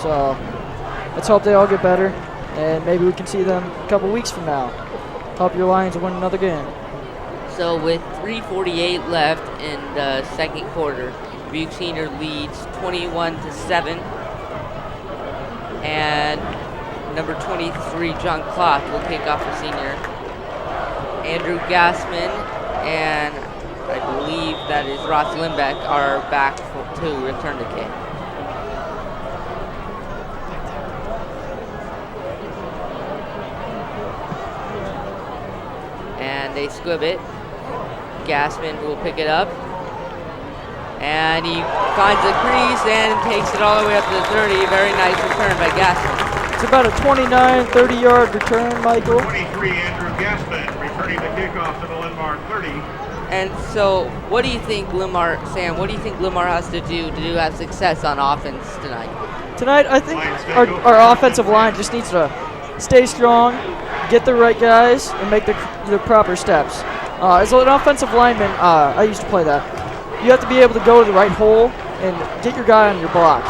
So let's hope they all get better, and maybe we can see them a couple weeks from now. Hope your Lions win another game. So with 3:48 left in the second quarter, Dubuque Senior leads 21-7, and number 23 John Cloth will kick off for Senior. Andrew Gassman and I believe that is Ross Limbeck are back to return the kick. And they squib it. Gassman will pick it up. And he finds the crease and takes it all the way up to the 30. Very nice return by Gassman. It's about a 29, 30-yard return, Michael. 23, Andrew Gassman, returning the kickoff to the Linmar 30. And so, what do you think Sam, what do you think Linmar has to do have success on offense tonight? Tonight, I think our offensive line just needs to stay strong, get the right guys, and make the proper steps. As an offensive lineman, I used to play that. You have to be able to go to the right hole and get your guy on your block.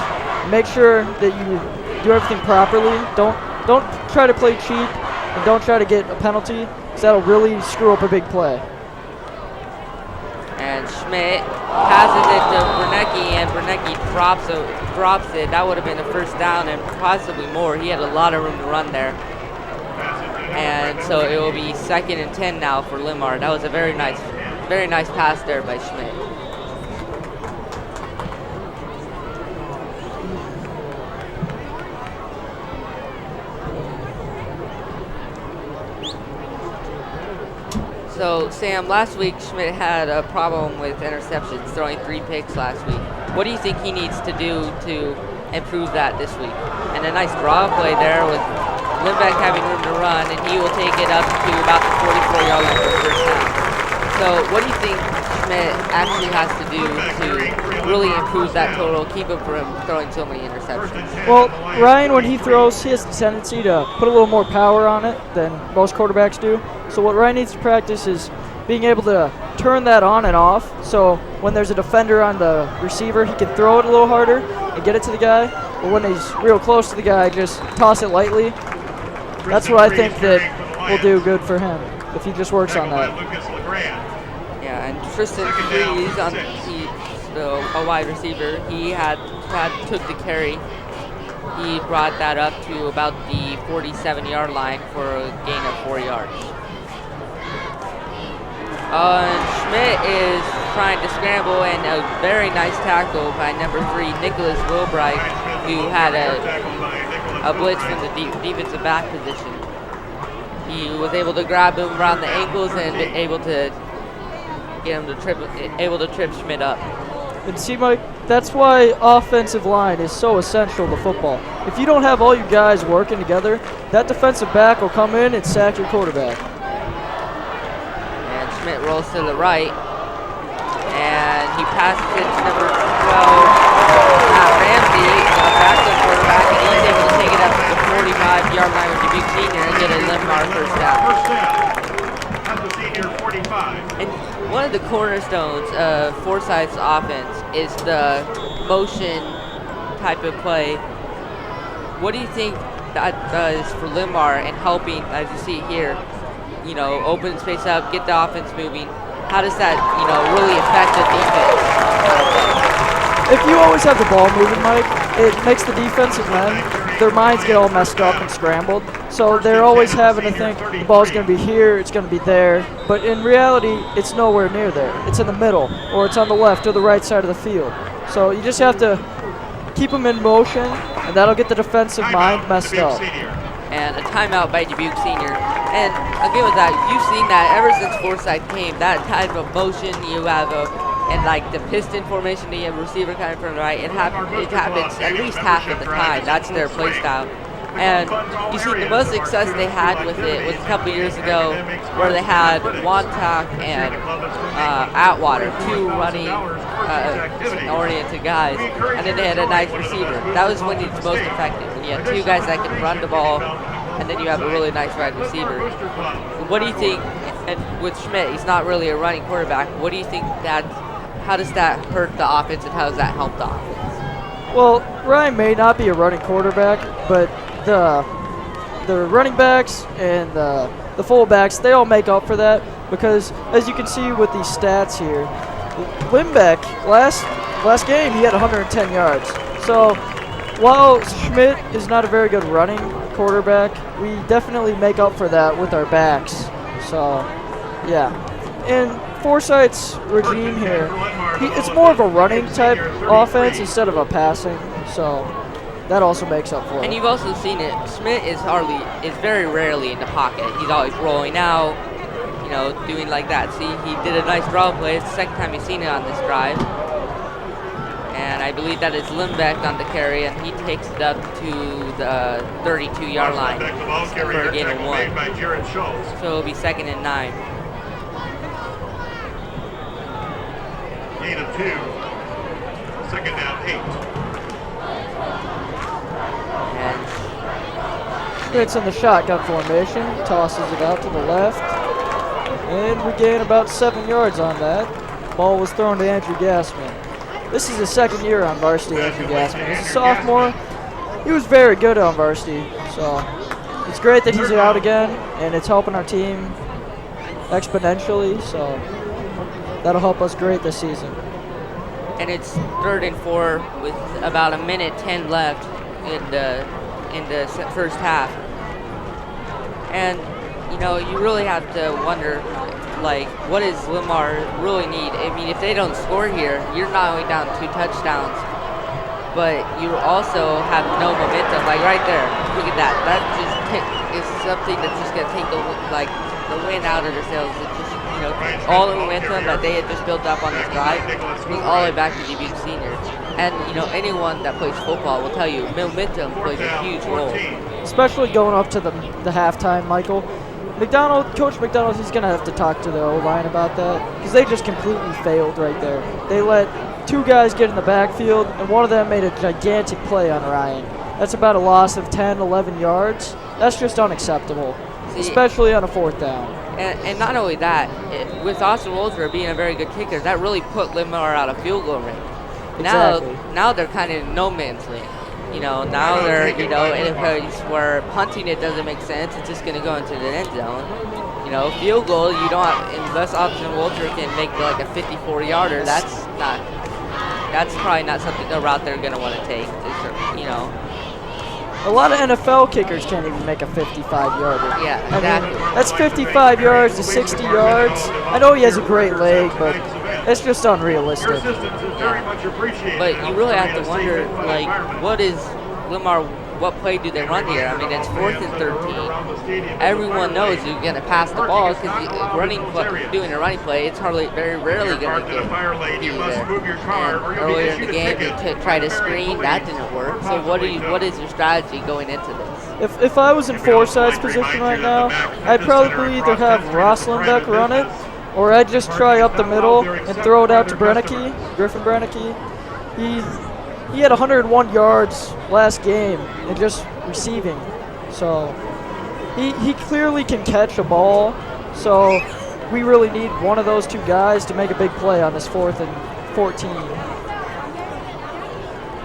Make sure that you do everything properly. Don't try to play cheap, and don't try to get a penalty, because that'll really screw up a big play. And Schmidt passes it to Bernecki, and Bernecki drops it. That would have been a first down and possibly more. He had a lot of room to run there. And so it will be 2nd and 10 now for Linmar. That was a very nice pass there by Schmidt. So, Sam, last week Schmidt had a problem with interceptions, throwing 3 picks last week. What do you think he needs to do to improve that this week? And a nice draw play there with Limbeck having room to run, and he will take it up to about the 44-yard line for the first down. So, what do you think Schmidt actually has to do to really improve that total, keep him from throwing so many interceptions? Well, Ryan, when he throws, he has the tendency to put a little more power on it than most quarterbacks do. So what Ryan needs to practice is being able to turn that on and off. So when there's a defender on the receiver, he can throw it a little harder and get it to the guy. But when he's real close to the guy, just toss it lightly. That's what I think that will do good for him if he just works on that. Yeah, and Tristan Freeze, a wide receiver, he took the carry. He brought that up to about the 47-yard line for a gain of 4 yards. And Schmidt is trying to scramble, and a very nice tackle by number 3, Nicholas Wilbright, who had a blitz from the defensive back position. He was able to grab him around the ankles and able to get him to trip Schmidt up. And see, Mike, that's why offensive line is so essential to football. If you don't have all you guys working together, that defensive back will come in and sack your quarterback. And Schmidt rolls to the right, and he passes it to number 12, Matt Ramsey, a backup quarterback, and he's able to take it up to the 45-yard line with Dubuque Senior and get a Linmar first down. At the Senior 45. And one of the cornerstones of Forsyth's offense is the motion type of play. What do you think that does for Linmar and helping, as you see here, open space up, get the offense moving? How does that, really affect the defense? If you always have the ball moving, Mike, it makes the defensive end, their minds get all messed up and scrambled. So they're always having to think the ball's going to be here, it's going to be there. But in reality, it's nowhere near there. It's in the middle, or it's on the left or the right side of the field. So you just have to keep them in motion, and that'll get the defensive mind messed up. And a timeout by Dubuque Senior. And again with that, you've seen that ever since Forsyth came, that type of motion you have the piston formation, you have a receiver coming from the right, it happens at least half of the time. That's their play style. And you see the most success they had with it was a couple years ago where they had Wontok and Atwater, 2 running oriented guys, and then they had a nice receiver. That was when it's most effective, when you have 2 guys that can run the ball, and then you have a really nice wide receiver. What do you think, and with Schmidt, he's not really a running quarterback, what do you think how does that hurt the offense, and how does that help the offense? Well, Ryan may not be a running quarterback, but the running backs and the fullbacks, they all make up for that because, as you can see with these stats here, Limbeck, last game, he had 110 yards. So while Schmidt is not a very good running quarterback, we definitely make up for that with our backs. So, yeah. And Forsythe's regime here, it's more of a running type offense instead of a passing. So that also makes up for it. And you've also seen it. Schmidt is very rarely in the pocket. He's always rolling out, doing like that. See, he did a nice draw play. It's the second time you've seen it on this drive. And I believe that is Limbeck on the carry, and he takes it up to the 32-yard line for a gain of 1. So it'll be 2nd and 9. Gain of 2. 2nd down 8. Schmidt's in the shotgun formation, tosses it out to the left, and we gain about 7 yards on that. Ball was thrown to Andrew Gassman. This is his second year on varsity, Andrew Gassman. As a sophomore, he was very good on varsity, so it's great that he's out again, and it's helping our team exponentially, so that'll help us great this season. And it's 3rd and 4 with about 1:10 left in the first half. And, you really have to wonder, what does Limar really need? I mean, if they don't score here, you're not only down 2 touchdowns, but you also have no momentum. Like right there, look at that. That just is something that's just going to take the wind out of their sails. It's just, all the momentum that they had just built up on this drive, going all the way back to Dubuque Senior. And, anyone that plays football will tell you momentum plays a huge role. Especially going up to the halftime, Michael. Coach McDonald, he's going to have to talk to the O-line about that because they just completely failed right there. They let 2 guys get in the backfield, and one of them made a gigantic play on Ryan. That's about a loss of 10, 11 yards. That's just unacceptable, especially on a 4th down. And not only that, with Austin Wolzer being a very good kicker, that really put Limar out of field goal range. Exactly. Now they're kind of in no man's land. Now they're, in a place where punting it doesn't make sense. It's just going to go into the end zone. Field goal, you don't have, unless Austin Wolter can make like a 54-yarder, that's probably not something, a route they're going to want to take. A lot of NFL kickers can't even make a 55-yarder. Yeah, exactly. I mean, that's 55 yards to 60 yards. I know he has a great leg, but it's just unrealistic. But you really have to wonder, what is Limar? What play do they run here? I mean, it's 4th and 13. Everyone knows you're going to pass the ball because doing a running play, it's very rarely going to get you there. And earlier in the game, to try to screen, that didn't work. So what is your strategy going into this? If I was in Forsythe's position right now, I'd probably either have Ross Limbeck run it, or I'd just try up the middle and throw it out to Griffin Brennicky. He had 101 yards last game and just receiving. So he clearly can catch a ball. So we really need one of those 2 guys to make a big play on this 4th and 14.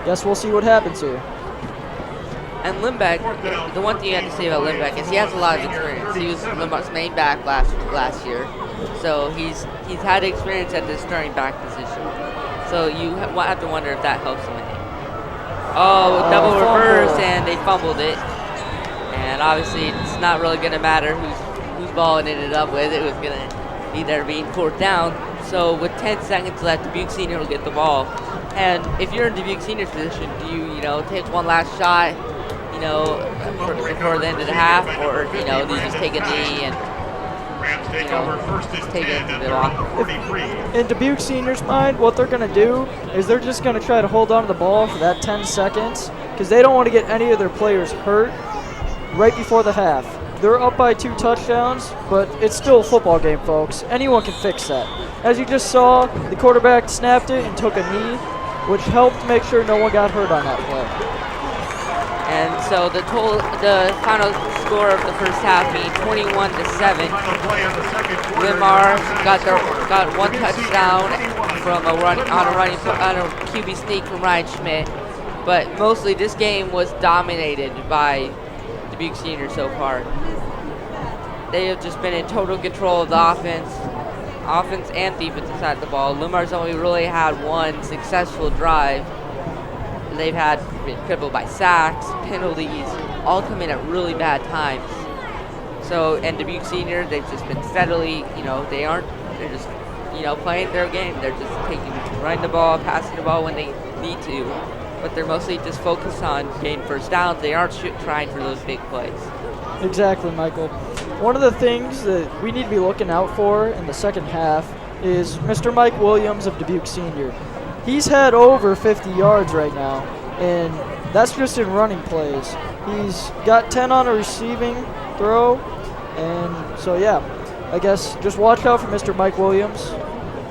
Guess we'll see what happens here. And Limbeck, the one thing you have to say about Limbeck is he has a lot of experience. He was Limbeck's main back last year. So he's had experience at the starting back position. So you have to wonder if that helps him in it. Double reverse, and they fumbled it. And obviously, it's not really going to matter whose ball it ended up with. It was going to be there being 4th down. So with 10 seconds left, Dubuque Senior will get the ball. And if you're in Dubuque Senior's position, do you, take one last shot, before the end of the half, or do you just take a knee and just take it into the locker? In Dubuque Senior's mind, what they're going to do is they're just going to try to hold on to the ball for that 10 seconds because they don't want to get any of their players hurt right before the half. They're up by 2 touchdowns, but it's still a football game, folks. Anyone can fix that. As you just saw, the quarterback snapped it and took a knee, which helped make sure no one got hurt on that play. And so the final score of the first half being 21-7. Limar got 1 touchdown from on a QB sneak from Ryan Schmidt, But mostly this game was dominated by Dubuque Senior so far. They have just been in total control of the offense and defensive side of the ball. Limar's only really had one successful drive. They've been crippled by sacks, penalties, all come in at really bad times. So, and Dubuque Senior, they've just been steadily, they're just, playing their game. They're just running the ball, passing the ball when they need to. But they're mostly just focused on getting first downs. They aren't trying for those big plays. Exactly, Michael. One of the things that we need to be looking out for in the second half is Mr. Mike Williams of Dubuque Senior. He's had over 50 yards right now, and that's just in running plays. He's got 10 on a receiving throw, and so yeah, I guess just watch out for Mr. Mike Williams.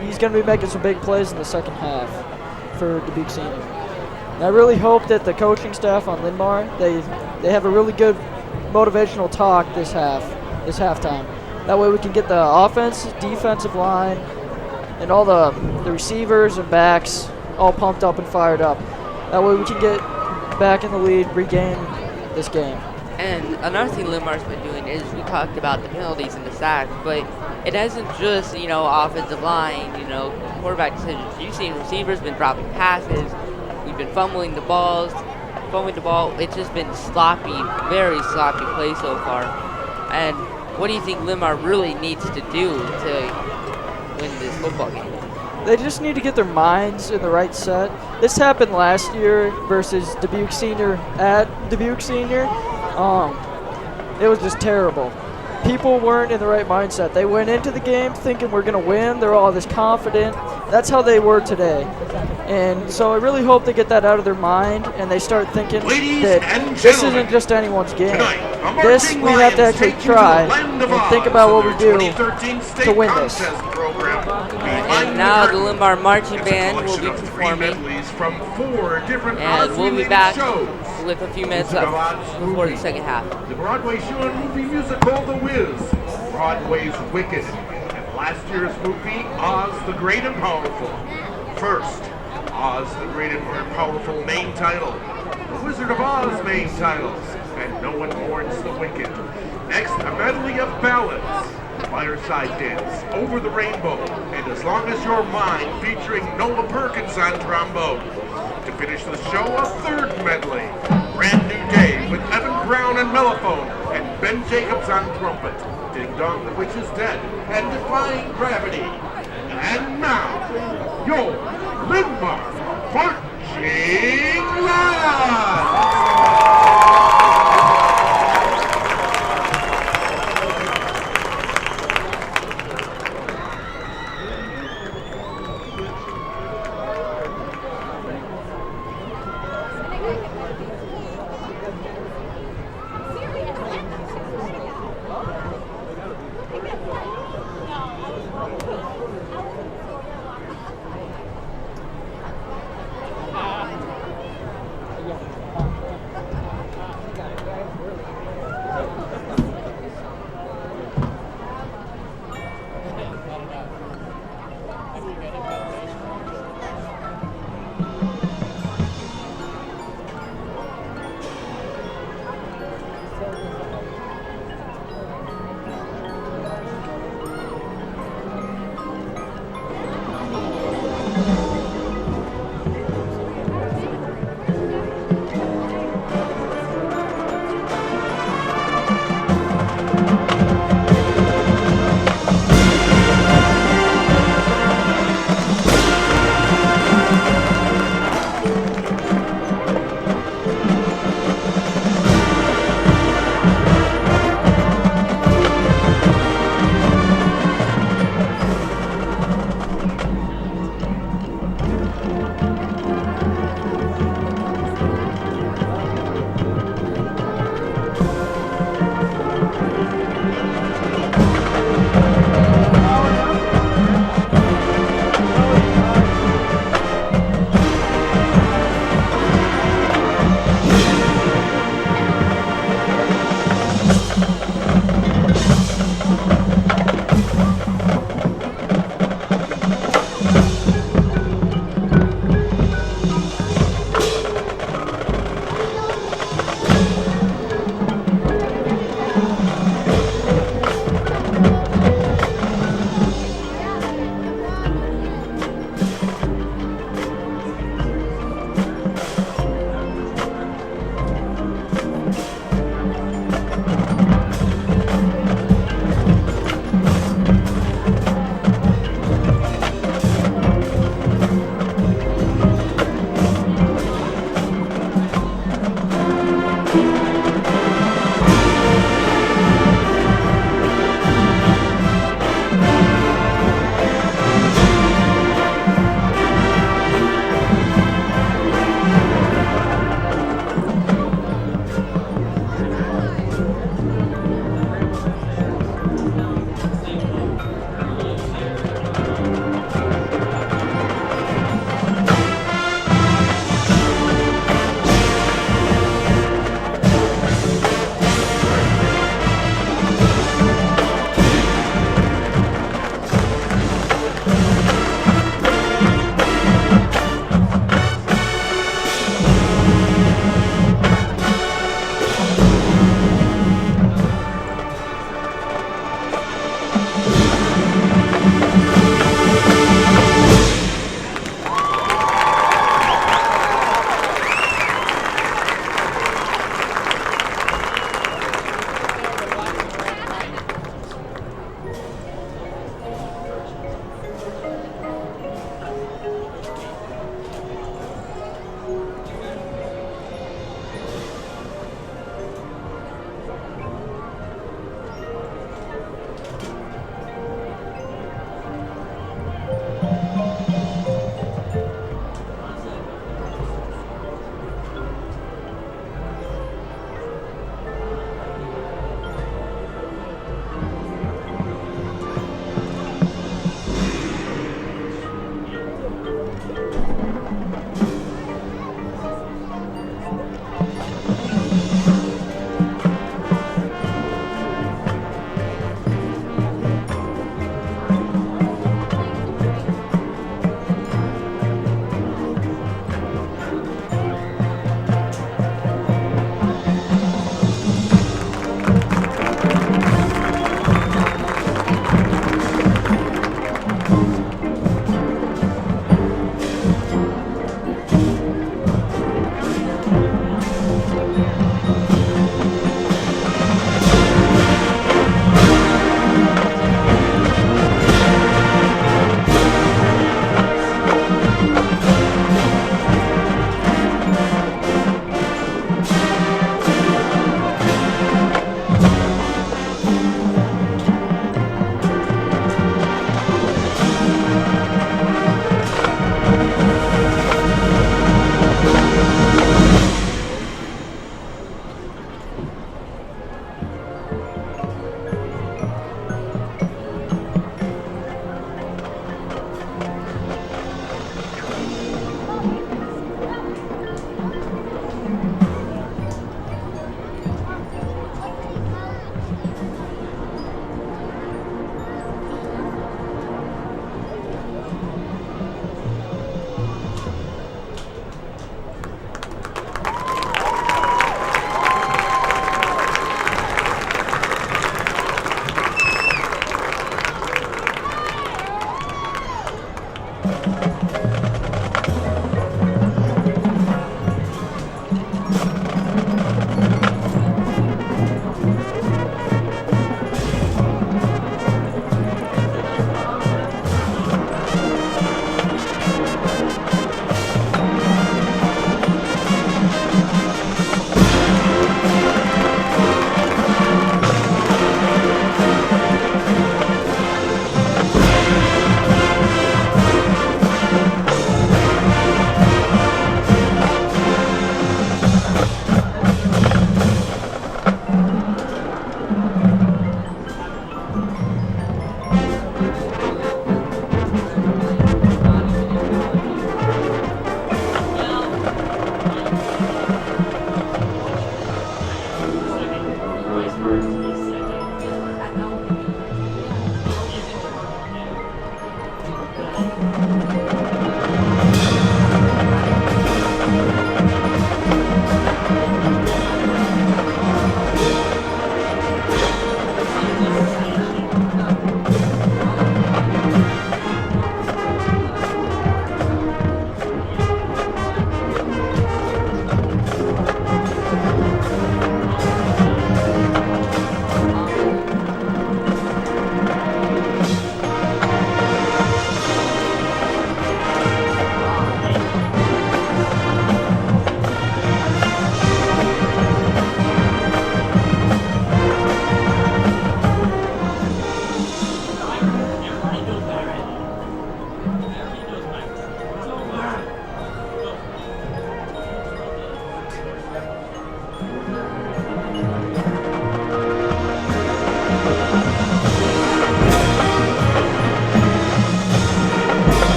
He's going to be making some big plays in the second half for Dubuque Senior. And I really hope that the coaching staff on Linn-Mar, they have a really good motivational talk this halftime. That way we can get the offense, defensive line, and all the receivers and backs all pumped up and fired up. That way we can get back in the lead, regain this game. And another thing Linn-Mar's been doing is we talked about the penalties and the sacks, but it isn't just, offensive line, quarterback decisions. You've seen receivers been dropping passes. We've been fumbling the ball. It's just been sloppy, very sloppy play so far. And what do you think Linn-Mar really needs to do to win this football game? They just need to get their minds in the right set. This happened last year versus Dubuque Senior at Dubuque Senior. It was just terrible. People weren't in the right mindset. They went into the game thinking we're going to win. They're all this confident. That's how they were today. And so I really hope they get that out of their mind and they start thinking that this isn't just anyone's game. This, we have to actually try and think about what we do to win this. And now the Linn-Mar Marching Band will be performing. And we'll be back with a few minutes left before the second half. The Broadway show and movie musical The Wiz, Broadway's Wicked, and last year's movie Oz the Great and Powerful. First, Oz the Great and Powerful main title, The Wizard of Oz main titles, and No One Mourns the Wicked. Next, a medley of ballads, Fireside Dance, Over the Rainbow, and As Long as You're Mine, featuring Noah Perkins on trombone. To finish the show, a third medley, Brand New Day, with Evan Brown on mellophone and Ben Jacobs on trumpet. Ding Dong, the Witch is Dead, and Defying Gravity. And now, your Linn-Mar Marching Lads!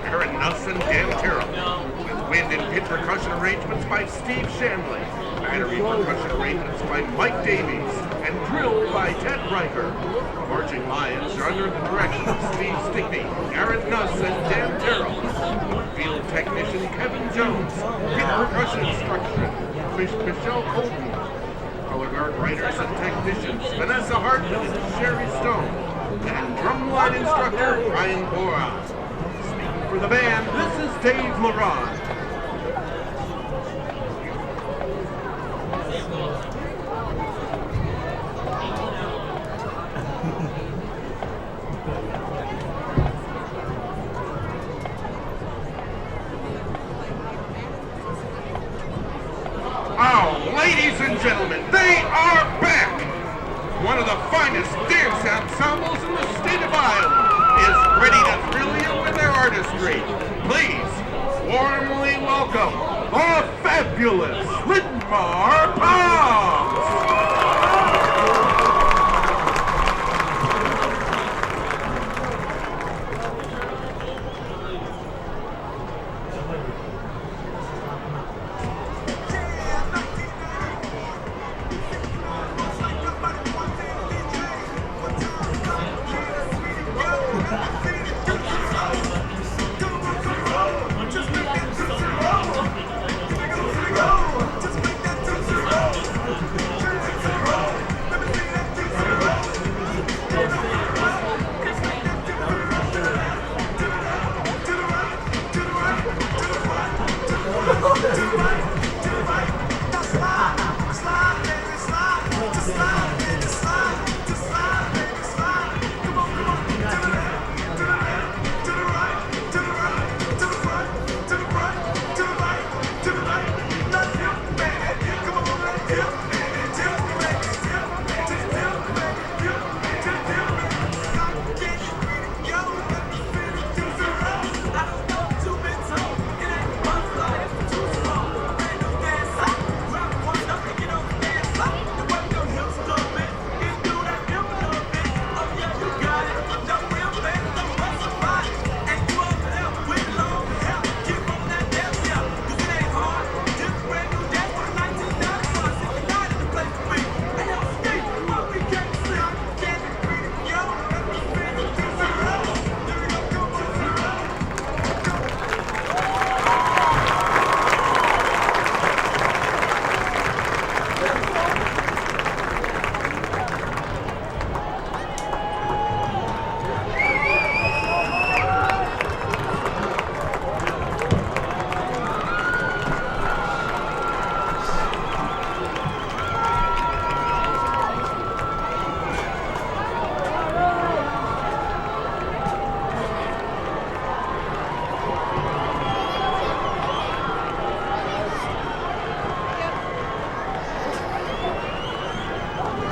Aaron Nuss and Dan Terrell. With wind and pit percussion arrangements by Steve Shanley. Battery percussion arrangements by Mike Davies. And drill by Ted Riker. Marching Lions are under the direction of Steve Stickney, Aaron Nuss, and Dan Terrell. Field technician Kevin Jones. Pit percussion instruction Michelle Colton. Color guard writers and technicians Vanessa Hartman and Sherry Stone. And drumline instructor Ryan Boron. Speaking for the band, this is Dave Laron. Ladies and gentlemen, they are back! One of the finest dance ensembles in the state of Iowa is ready to thrill you with their artistry. Please, warmly welcome the fabulous Lidmar Palms!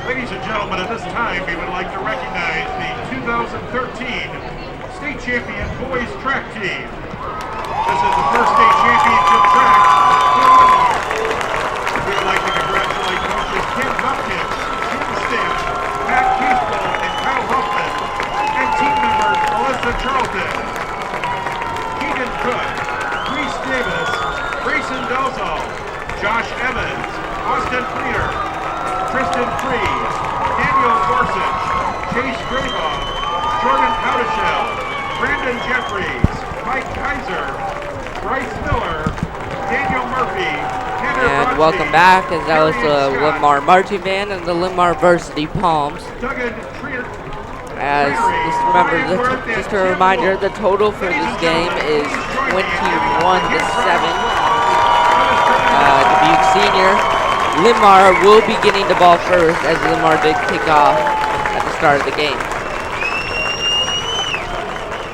Ladies and gentlemen, at this time, we would like to recognize the 2013 state champion boys track team. This is the first state championship track for Lidmar. We would like to congratulate coaches Kim Hopkins, Kim Stamp, Matt Keithwell, and Kyle Huffman, and team members Melissa Charlton, Keegan Cook, Reese Davis, Grayson Delzal, Josh Evans, Austin Frieder, Tristan Freeze, Daniel Gorsuch, Chase Gravoff, Jordan Powdashell, Brandon Jeffries, Mike Kaiser, Bryce Miller, Daniel Murphy, Tanner And Brodsky, welcome back, as that was the Scott, Lidmar Marching Band and the Lidmar Varsity Palms. Duggan Trier, As just remember, just a reminder, the total for this game is 21-7. Dubuque Senior. Lidmar will be getting the ball first, as Lidmar did kick off at the start of the game.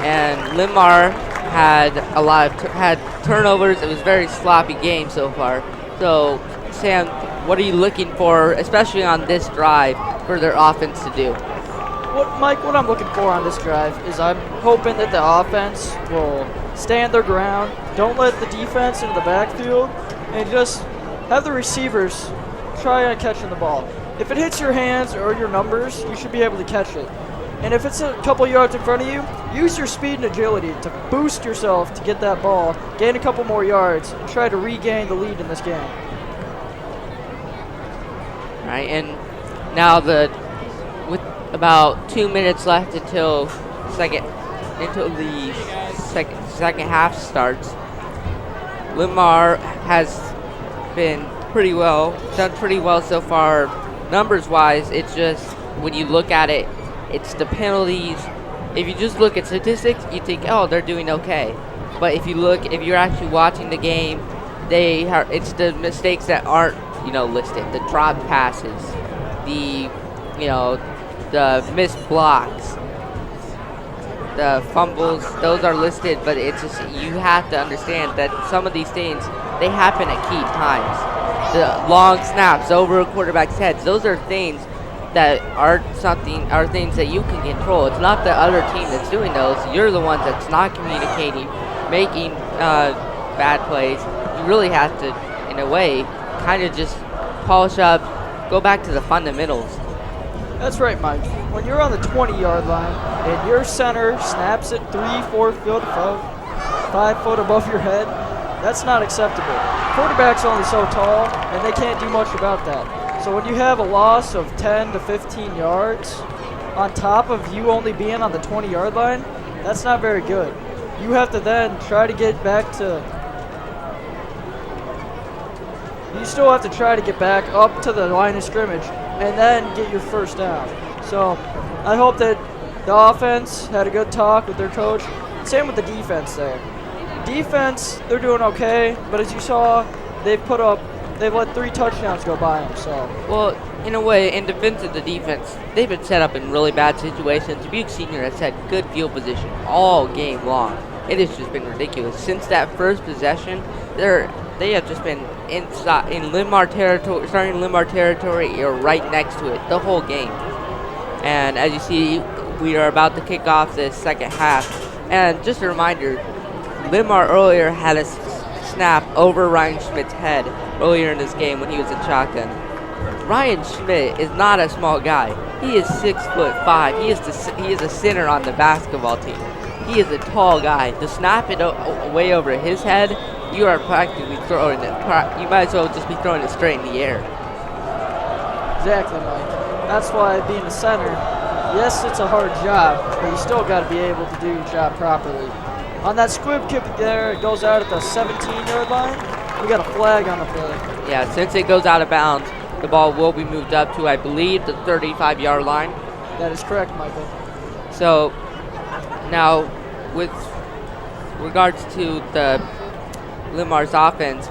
And Lidmar had a lot of had turnovers. It was a very sloppy game so far. So, Sam, what are you looking for, especially on this drive, for their offense to do? Mike, what I'm looking for on this drive is I'm hoping that the offense will stand their ground, don't let the defense into the backfield, and just have the receivers try on catching the ball. If it hits your hands or your numbers, you should be able to catch it. And if it's a couple yards in front of you, use your speed and agility to boost yourself to get that ball, gain a couple more yards, and try to regain the lead in this game. Right, and now with about 2 minutes left until the second half starts, Limar has been done pretty well so far numbers wise. It's just when you look at it, it's the penalties. If you just look at statistics, you think, oh, they're doing okay. But if you're actually watching the game, it's the mistakes that aren't, listed. The drop passes, the missed blocks, the fumbles, those are listed, but it's just, you have to understand that some of these things, they happen at key times. The long snaps over a quarterback's heads, those are things that are things that you can control. It's not the other team that's doing those. You're the one that's not communicating, making bad plays. You really have to, in a way, kind of just polish up, go back to the fundamentals. That's right, Mike. When you're on the 20-yard line and your center snaps it 3-4 foot above, 5 foot above your head, that's not acceptable. Quarterback's only so tall, and they can't do much about that. So when you have a loss of 10 to 15 yards on top of you only being on the 20-yard line, that's not very good. You have to then try to get back to... You still have to try to get back up to the line of scrimmage and then get your first down. So I hope that the offense had a good talk with their coach. Same with the defense there. Defense, they're doing okay, but as you saw, they've let 3 touchdowns go by them. So, well, in a way, in defense of the defense, they've been set up in really bad situations. Dubuque Senior has had good field position all game long. It has just been ridiculous. Since that first possession, they have just been inside in Limar territory, starting Limar territory, or right next to it the whole game. And as you see, we are about to kick off the second half. And just a reminder, Limar earlier had a snap over Ryan Schmidt's head earlier in this game when he was in shotgun. Ryan Schmidt is not a small guy. He is 6'5". He is a center on the basketball team. He is a tall guy. To snap it way over his head, you are practically throwing it. You might as well just be throwing it straight in the air. Exactly, Mike. That's why being a center, yes, it's a hard job, but you still got to be able to do your job properly. On that squib kick there, it goes out at the 17-yard line. We got a flag on the play. Yeah, since it goes out of bounds, the ball will be moved up to, I believe, the 35-yard line. That is correct, Michael. So now, with regards to the Limar's offense,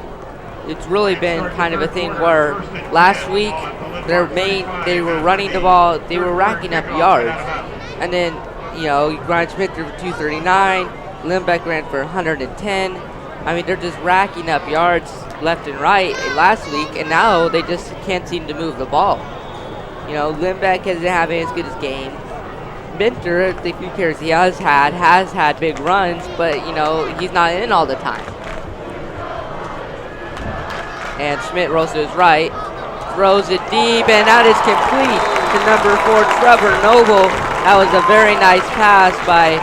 it's really been kind of a thing where last week they were running the ball, they were racking up yards, and then Ryan Schmidt threw for 239, Limbeck ran for 110. I mean, they're just racking up yards left and right last week, and now they just can't seem to move the ball. Limbeck isn't having as good a game. Minter, the few carries he has had big runs, but he's not in all the time. And Schmidt rolls to his right, throws it deep, and that is complete to number 4, Trevor Noble. That was a very nice pass by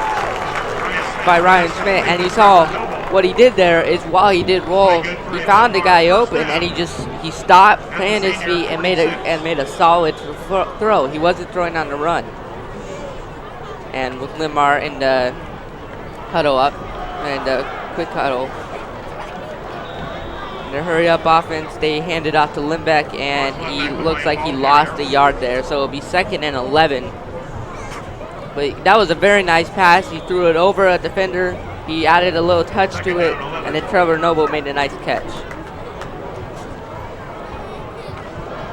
Ryan Schmidt, and you saw what he did there is while he did roll, he found the guy open, and he stopped, planted his feet, and made a solid throw. He wasn't throwing on the run. And with Limar in the huddle up, and the quick huddle, in the hurry-up offense, they hand it off to Limbeck, and he looks like he lost a yard there, so it'll be 2nd and 11. But that was a very nice pass. He threw it over a defender. He added a little touch to it, and then Trevor Noble made a nice catch.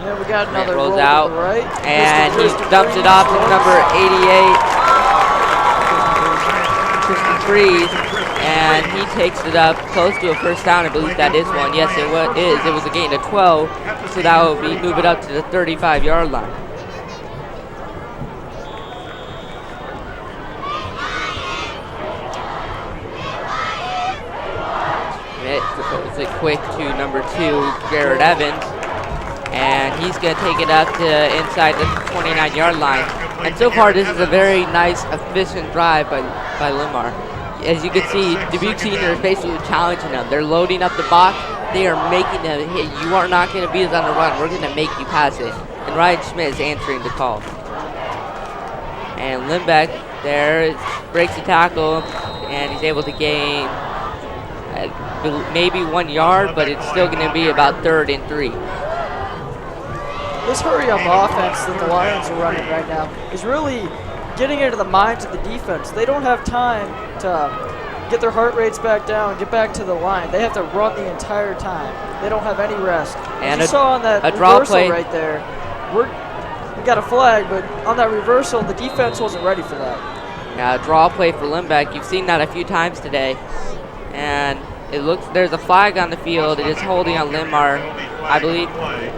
Yeah, we got another rolls roll out, to the right. and he dumps it off to number 88, Tristan Freeze, and he takes it up close to a first down. I believe that is one. Yes, it is. It was a gain of 12, so that will be move it up to the 35-yard line. It's a quick to number 2, Garrett Evans, and he's going to take it up to inside the 29-yard line. And so far, this is a very nice, efficient drive by Limar. As you can see, Dubuque Senior is basically challenging them. They're loading up the box. They are making them hit. You are not going to beat us on the run. We're going to make you pass it. And Ryan Schmidt is answering the call. And Limbeck there breaks the tackle, and he's able to gain maybe 1 yard, but it's still going to be about 3rd and 3. This hurry-up offense that the Lions are running right now is really getting into the minds of the defense. They don't have time to get their heart rates back down, get back to the line. They have to run the entire time. They don't have any rest. And you saw on that reversal play right there, we got a flag, but on that reversal, the defense wasn't ready for that. Yeah, draw play for Limbeck. You've seen that a few times today. And it looks there's a flag on the field. It is holding on Limar, I believe.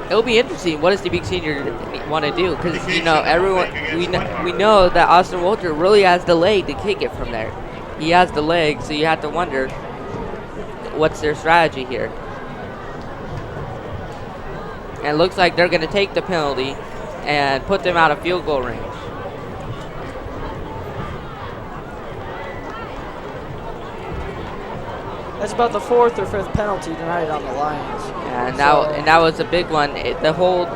It'll be interesting. What does Dubuque Senior want to do? Because everyone we know that Austin Walter really has the leg to kick it from there. He has the leg, so you have to wonder what's their strategy here. And it looks like they're going to take the penalty and put them out of field goal range. That's about the 4th or 5th penalty tonight on the Lions. And that was a big one. The hold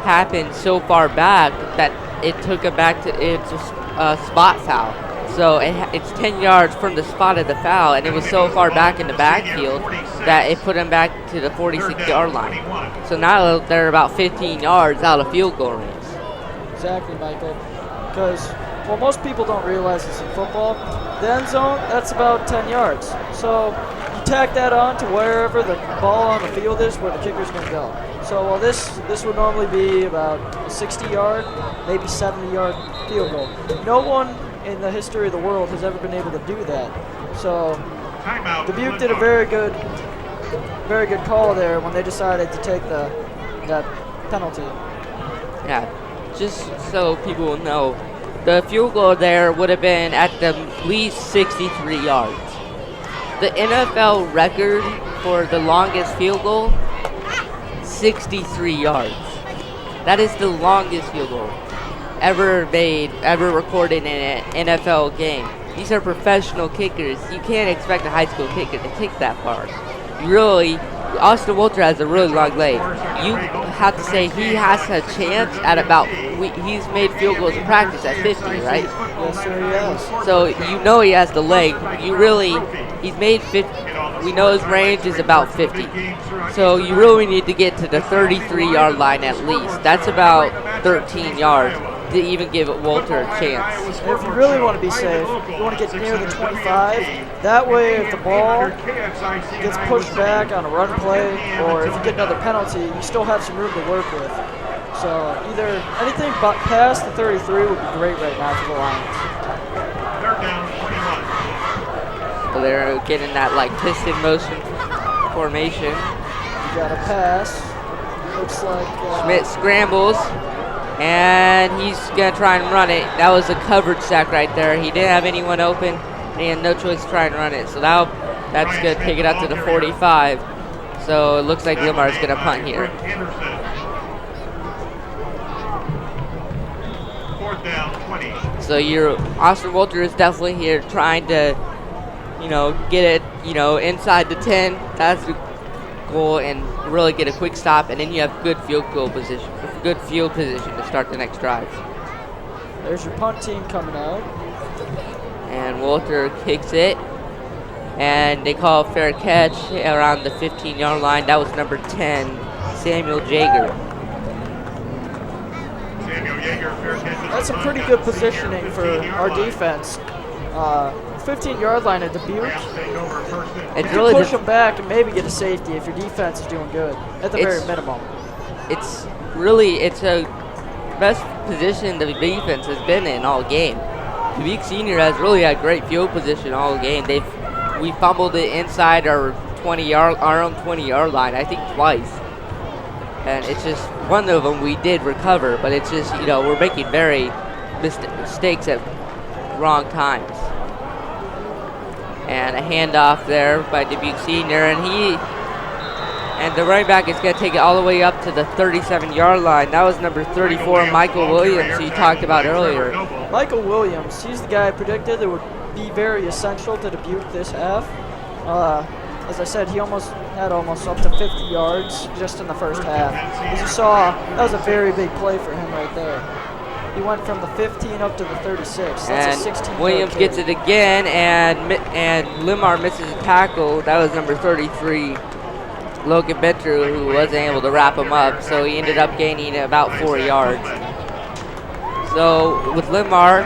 happened so far back that it took it back to it's a spot foul. So it's 10 yards from the spot of the foul, and it was so far back in the backfield that it put them back to the 46-yard line. So now they're about 15 yards out of field goal range. Exactly, Michael. Because, well, most people don't realize this in football. The end zone, that's about 10 yards. So you tack that on to wherever the ball on the field is where the kicker's going to go. So while this would normally be about a 60-yard, maybe 70-yard field goal. No one in the history of the world has ever been able to do that. So Dubuque did a very good call there when they decided to take that penalty. Yeah, just so people will know, the field goal there would have been at the least 63 yards. The NFL record for the longest field goal, 63 yards. That is the longest field goal ever made, ever recorded in an NFL game. These are professional kickers. You can't expect a high school kicker to kick that far. Austin Walter has a really long leg. You have to say he has a chance at about, he's made field goals in practice at 50, right? Yes, sir, he has. So you know he has the leg. He's made 50. We know his range is about 50. So you really need to get to the 33-yard line at least. That's about 13 yards to even give Walter a chance. And if you really want to be safe, you want to get near the 25. That way, if the ball gets pushed back on a run play, or if you get another penalty, you still have some room to work with. So either anything but past the 33 would be great right now for the Lions. Third down, 21. So they're getting that like piston motion formation. You got a pass. Looks like Schmidt scrambles, and he's gonna try and run it. That was a coverage sack right there. He didn't have anyone open. He had no choice to try and run it. So that's gonna take it out to the 45. So it looks like Limar is gonna punt here. Fourth down, 20. So Austin Walter is definitely here trying to, get it, inside the 10. That's the goal, and really get a quick stop, and then you have good field position to start the next drive. There's your punt team coming out. And Walter kicks it, and they call a fair catch around the 15-yard line. That was number 10, Samuel Jaeger. That's some pretty good positioning for our defense. 15-yard line at Dubuque. It's you really push them back and maybe get a safety if your defense is doing good, at the very minimum. It's a best position the defense has been in all game. Dubuque Senior has really had great field position all game. We fumbled it inside our own 20-yard line, I think twice. And it's just one of them we did recover, but it's just, we're making very mistakes at wrong times. And a handoff there by Dubuque Senior, and And the running back is going to take it all the way up to the 37-yard line. That was number 34, Michael Williams, who you talked about earlier. Michael Williams, he's the guy I predicted that would be very essential to Dubuque this half. As I said, he had almost up to 50 yards just in the first half. As you saw, that was a very big play for him right there. He went from the 15 up to the 36. That's a 16. Williams gets it again, and Limar misses a tackle. That was number 33, Logan Bentru, who wasn't able to wrap him up, so he ended up gaining about 4 yards. So with Limar,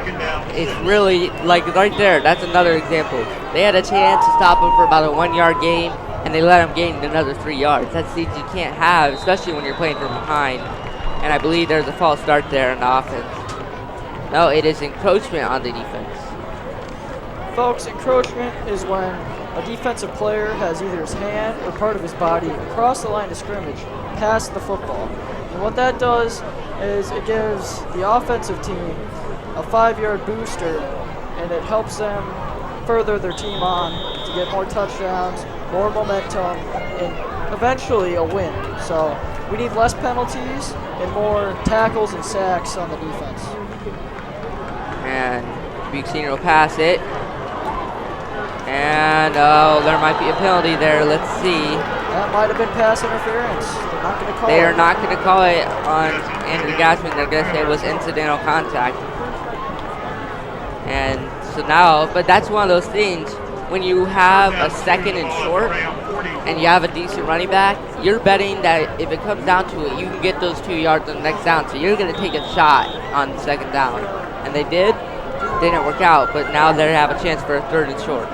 it's really like right there. That's another example. They had a chance to stop him for about a 1-yard gain, and they let him gain another 3 yards. That's things you can't have, especially when you're playing from behind. And I believe there's a false start there in the offense. No, it is encroachment on the defense. Folks, encroachment is when a defensive player has either his hand or part of his body across the line of scrimmage past the football. And what that does is it gives the offensive team a 5-yard booster, and it helps them further their team on to get more touchdowns, more momentum, and eventually a win. So we need less penalties and more tackles and sacks on the defense. And Dubuque Senior will pass it. And there might be a penalty there. Let's see. That might have been pass interference. They're not going to call it. They are not going to call it on Andrew Gassman. They're going to say it was incidental contact. And so now, but that's one of those things. When you have a second and short and you have a decent running back, you're betting that if it comes down to it, you can get those 2 yards on the next down. So you're going to take a shot on second down. And they did. Didn't work out, but now they have a chance for a 3rd and short.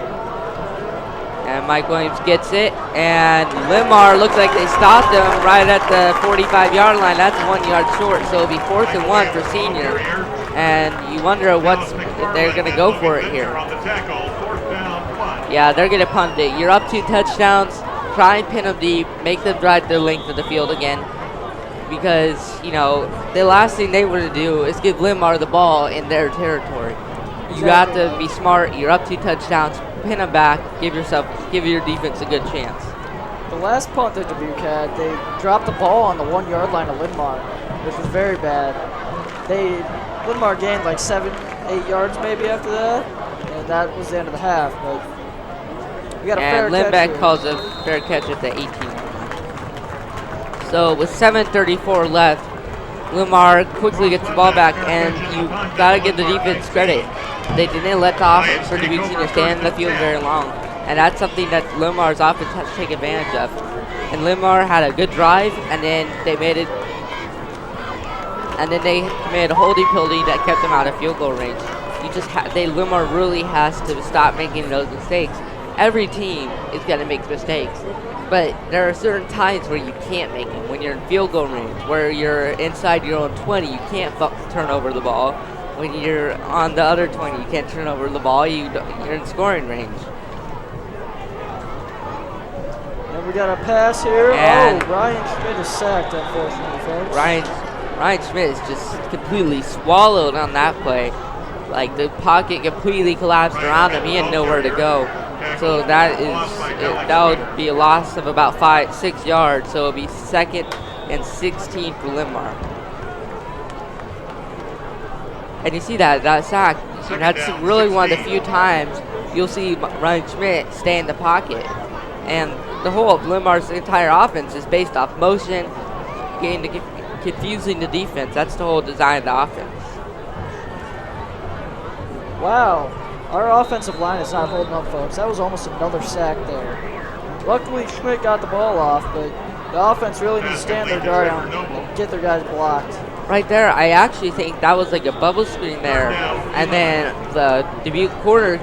And Mike Williams gets it, and Limar looks like they stopped him right at the 45-yard line. That's 1 yard short, so it'll be 4th and 1 for Senior. And you wonder if they're going to go for it here. Yeah, they're going to punt it. You're up 2 touchdowns. Try and pin them deep. Make them drive the length of the field again. Because, you know, the last thing they want to do is give Limar the ball in their territory. You got to be smart. You're up 2 touchdowns. Pin them back. Give your defense a good chance. The last punt that Dubuque had, they dropped the ball on the 1 yard line of Linmar, which was very bad. Linmar gained like 7-8 yards maybe after that, and that was the end of the half. But we got a fair catch. And Lindbeck calls a fair catch at the 18. So with 7:34 left, Limar quickly gets the ball back, and you gotta give the defense credit. They didn't let the offense for Dubuque Senior stay in the field very long, and that's something that Limar's offense has to take advantage of. And Limar had a good drive, and then they made a holding penalty that kept them out of field goal range. Limar really has to stop making those mistakes. Every team is gonna make mistakes, but there are certain times where you can't make them. When you're in field goal range, where you're inside your own 20, you can't turn over the ball. When you're on the other 20, you can't turn over the ball. You're in scoring range. And we got a pass here. And Ryan Schmidt is sacked, unfortunately, folks. Ryan Schmidt is just completely swallowed on that play. Like, the pocket completely collapsed around him. He had nowhere to go. So that would be a loss of about 5-6 yards. So it'll be 2nd and 16 for Limar. And you see that sack. That's really one of the few times you'll see Ryan Schmidt stay in the pocket. And the whole of Limar's entire offense is based off motion, confusing the defense. That's the whole design of the offense. Wow. Our offensive line is not holding up, folks. That was almost another sack there. Luckily, Schmidt got the ball off, but the offense really needs to stand their guard and get their guys blocked. Right there, I actually think that was like a bubble screen there, and then the Dubuque corner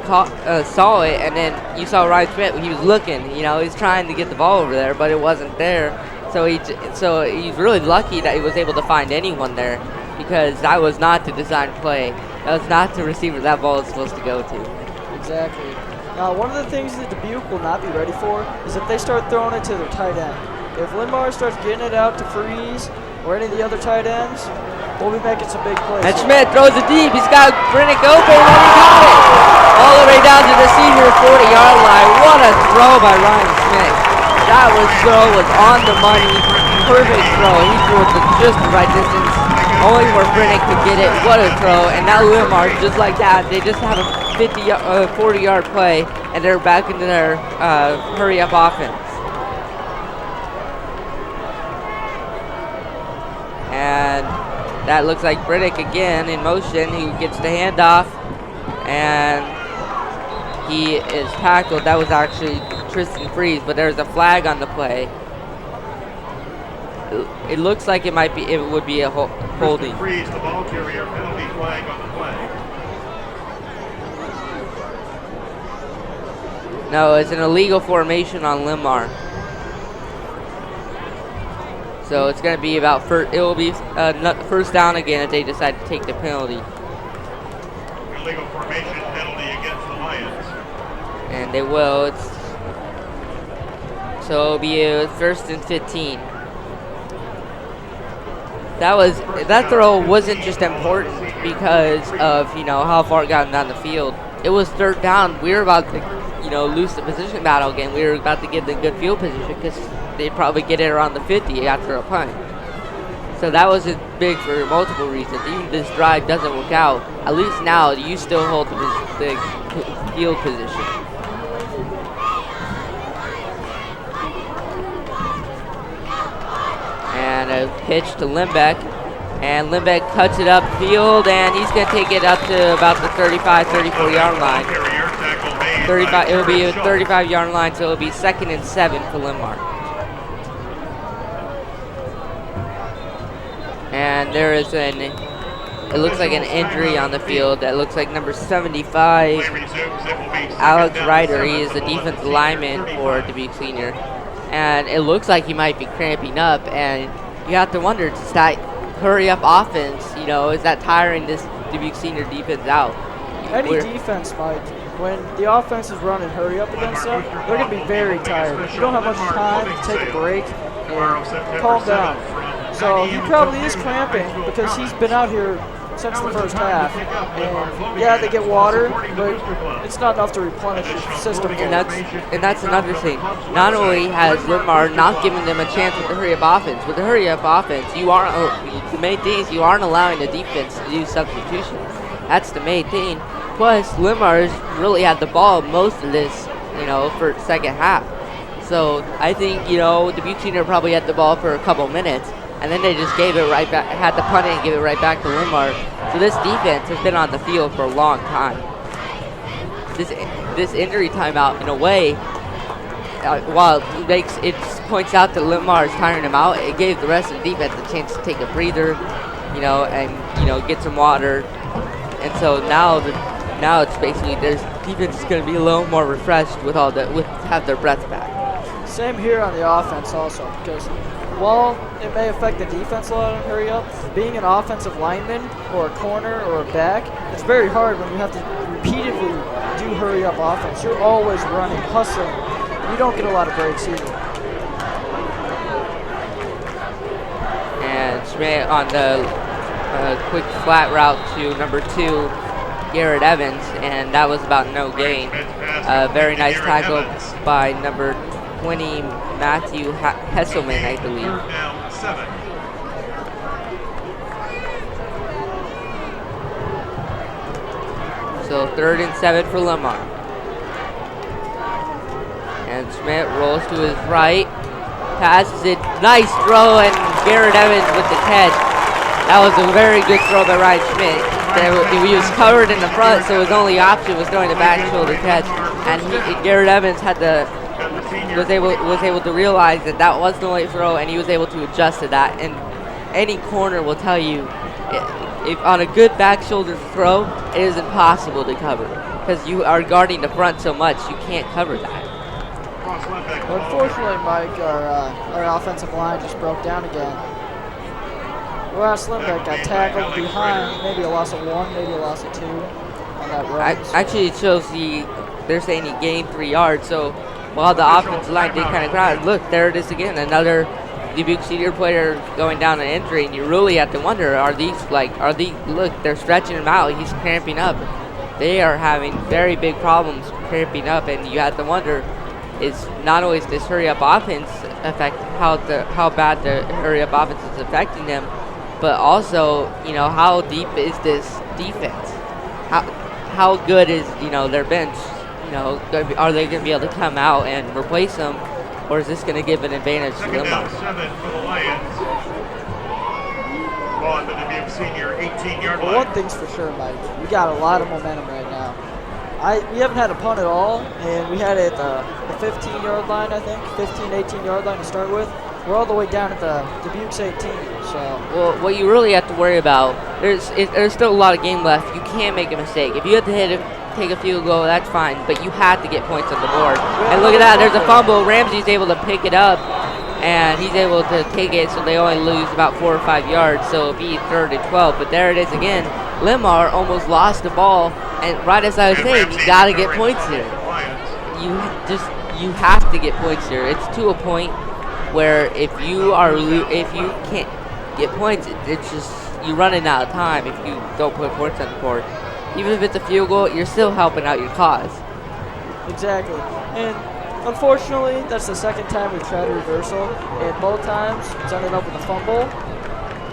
saw it, and then you saw Ryan Schmidt. He was looking, he's trying to get the ball over there, but it wasn't there. So he's really lucky that he was able to find anyone there, because that was not the design play. That was not the receiver that ball is supposed to go to. Exactly. Now, one of the things that Dubuque will not be ready for is if they start throwing it to their tight end. If Linmar starts getting it out to Freeze or any of the other tight ends, we'll be making some big plays. And Schmidt throws it deep. He's got Brennick open, and he got it. All the way down to the senior 40-yard line. What a throw by Ryan Schmidt. That throw was on the money. Perfect throw. He threw it to just the right distance. Only where Brennick could get it. What a throw. And now Limar, just like that, they just have a 40-yard play, and they're back into their hurry-up offense. And that looks like Brennick again in motion. He gets the handoff, and he is tackled. That was actually Tristan Freeze, but there's a flag on the play. It looks like it would be a holding. Freeze, the ball carrier, penalty flag on the play. No, it's an illegal formation on Limar. So it's going to be about it will be first down again if they decide to take the penalty. Illegal formation penalty against the Lions. And they will. So it'll be first and 15. That throw wasn't just important because of how far it got down the field. It was third down. We were about to lose the position battle again. We were about to get the good field position because they'd probably get it around the 50 after a punt. So that was big for multiple reasons. Even if this drive doesn't work out, at least now you still hold the field position. And a pitch to Limbeck. And Limbeck cuts it upfield, and he's going to take it up to about the 35, 34-yard line. 35. It will be a 35-yard line, so it will be 2nd and 7 for Limar. And there is it looks like an injury on the field. That looks like number 75, Alex Ryder. He is the defensive lineman for Dubuque Senior. And it looks like he might be cramping up, and you have to wonder, does that hurry up offense, is that tiring this Dubuque Senior defense out? Any defense, Mike, when the offense is running hurry up against them, they're going to be very tired. You don't have much time to take a break and calm down. So he probably is cramping because he's been out here since the first half. And yeah, they get water, but it's not enough to replenish your system. And that's another thing. Not only has Limar not given them a chance with the hurry-up offense, with the hurry-up offense, the main thing is you aren't allowing the defense to do substitutions. That's the main thing. Plus, Limar's really had the ball most of this, for second half. So I think, Dubuque Senior probably had the ball for a couple minutes, and then they just gave it right back, had the punt and gave it right back to Limar. So this defense has been on the field for a long time. This injury timeout, in a way, while it points out that Limar is tiring him out, it gave the rest of the defense a chance to take a breather, and get some water. And so now it's basically their defense is going to be a little more refreshed have their breath back. Same here on the offense also, because while it may affect the defense a lot on hurry up, being an offensive lineman or a corner or a back, it's very hard when you have to repeatedly do hurry up offense. You're always running, hustling. You don't get a lot of breaks either. And Schmidt on the quick flat route to number 2, Garrett Evans, and that was about no gain. Very nice tackle by number 20, Matthew Hesselman, I believe. So 3rd and 7 for Limar. And Schmidt rolls to his right, passes it, nice throw, and Garrett Evans with the catch. That was a very good throw by Ryan Schmidt. He was covered in the front, so his only option was throwing the back shoulder catch. And Garrett Evans was able to realize that was the right throw, and he was able to adjust to that. And any corner will tell you, if on a good back shoulder throw, it is impossible to cover because you are guarding the front so much you can't cover that. Well, unfortunately, Mike, our offensive line just broke down again. Ross Limbeck got tackled behind, maybe a loss of 1, maybe a loss of 2 on that run. Actually, it shows they're saying he gained 3 yards. So while the offensive line did kind of crowd, look, there it is again, another Dubuque Senior player going down an injury, and you really have to wonder, look, they're stretching him out, he's cramping up. They are having very big problems cramping up, and you have to wonder, is not only is this hurry up offense affect how bad the hurry up offense is affecting them, but also how deep is this defense? How good is their bench? Are they going to be able to come out and replace them, or is this going to give an advantage to Second them? down 7 for the Lions. Ball on the Dubuque senior 18-yard Well, line. one thing's for sure, Mike. We got a lot of momentum right now. We haven't had a punt at all, and we had it at the 15-yard line, I think, 15, 18-yard line to start with. We're all the way down at the Dubuque's 18. So, well, what you really have to worry about, there's still a lot of game left. You can't make a mistake. If you have to take a field goal, that's fine, but you have to get points on the board. And look at that, there's a fumble. Ramsey's able to pick it up, and he's able to take it, so they only lose about 4 or 5 yards, so it'll be 3rd and 12. But there it is again. Limar almost lost the ball, and right as I was saying, you got to get points here. You have to get points here. It's to a point where if you can't get points, it's just you're running out of time if you don't put points on the board. Even if it's a field goal, you're still helping out your cause. Exactly. And unfortunately, that's the second time we've tried a reversal, and both times it's ended up with a fumble.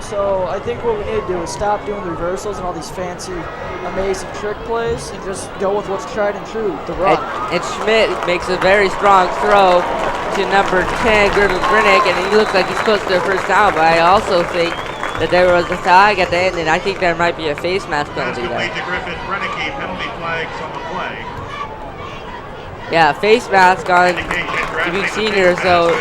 So I think what we need to do is stop doing the reversals and all these fancy, amazing trick plays and just go with what's tried and true, the run. And Schmidt makes a very strong throw to number 10, Grinick, and he looks like he's close to a first down, but I also think that there was a tag at the end, and I think there might be a face mask penalty there. Griffin, Reneke, penalty flags on the play. Yeah, face mask on Dubuque Senior, so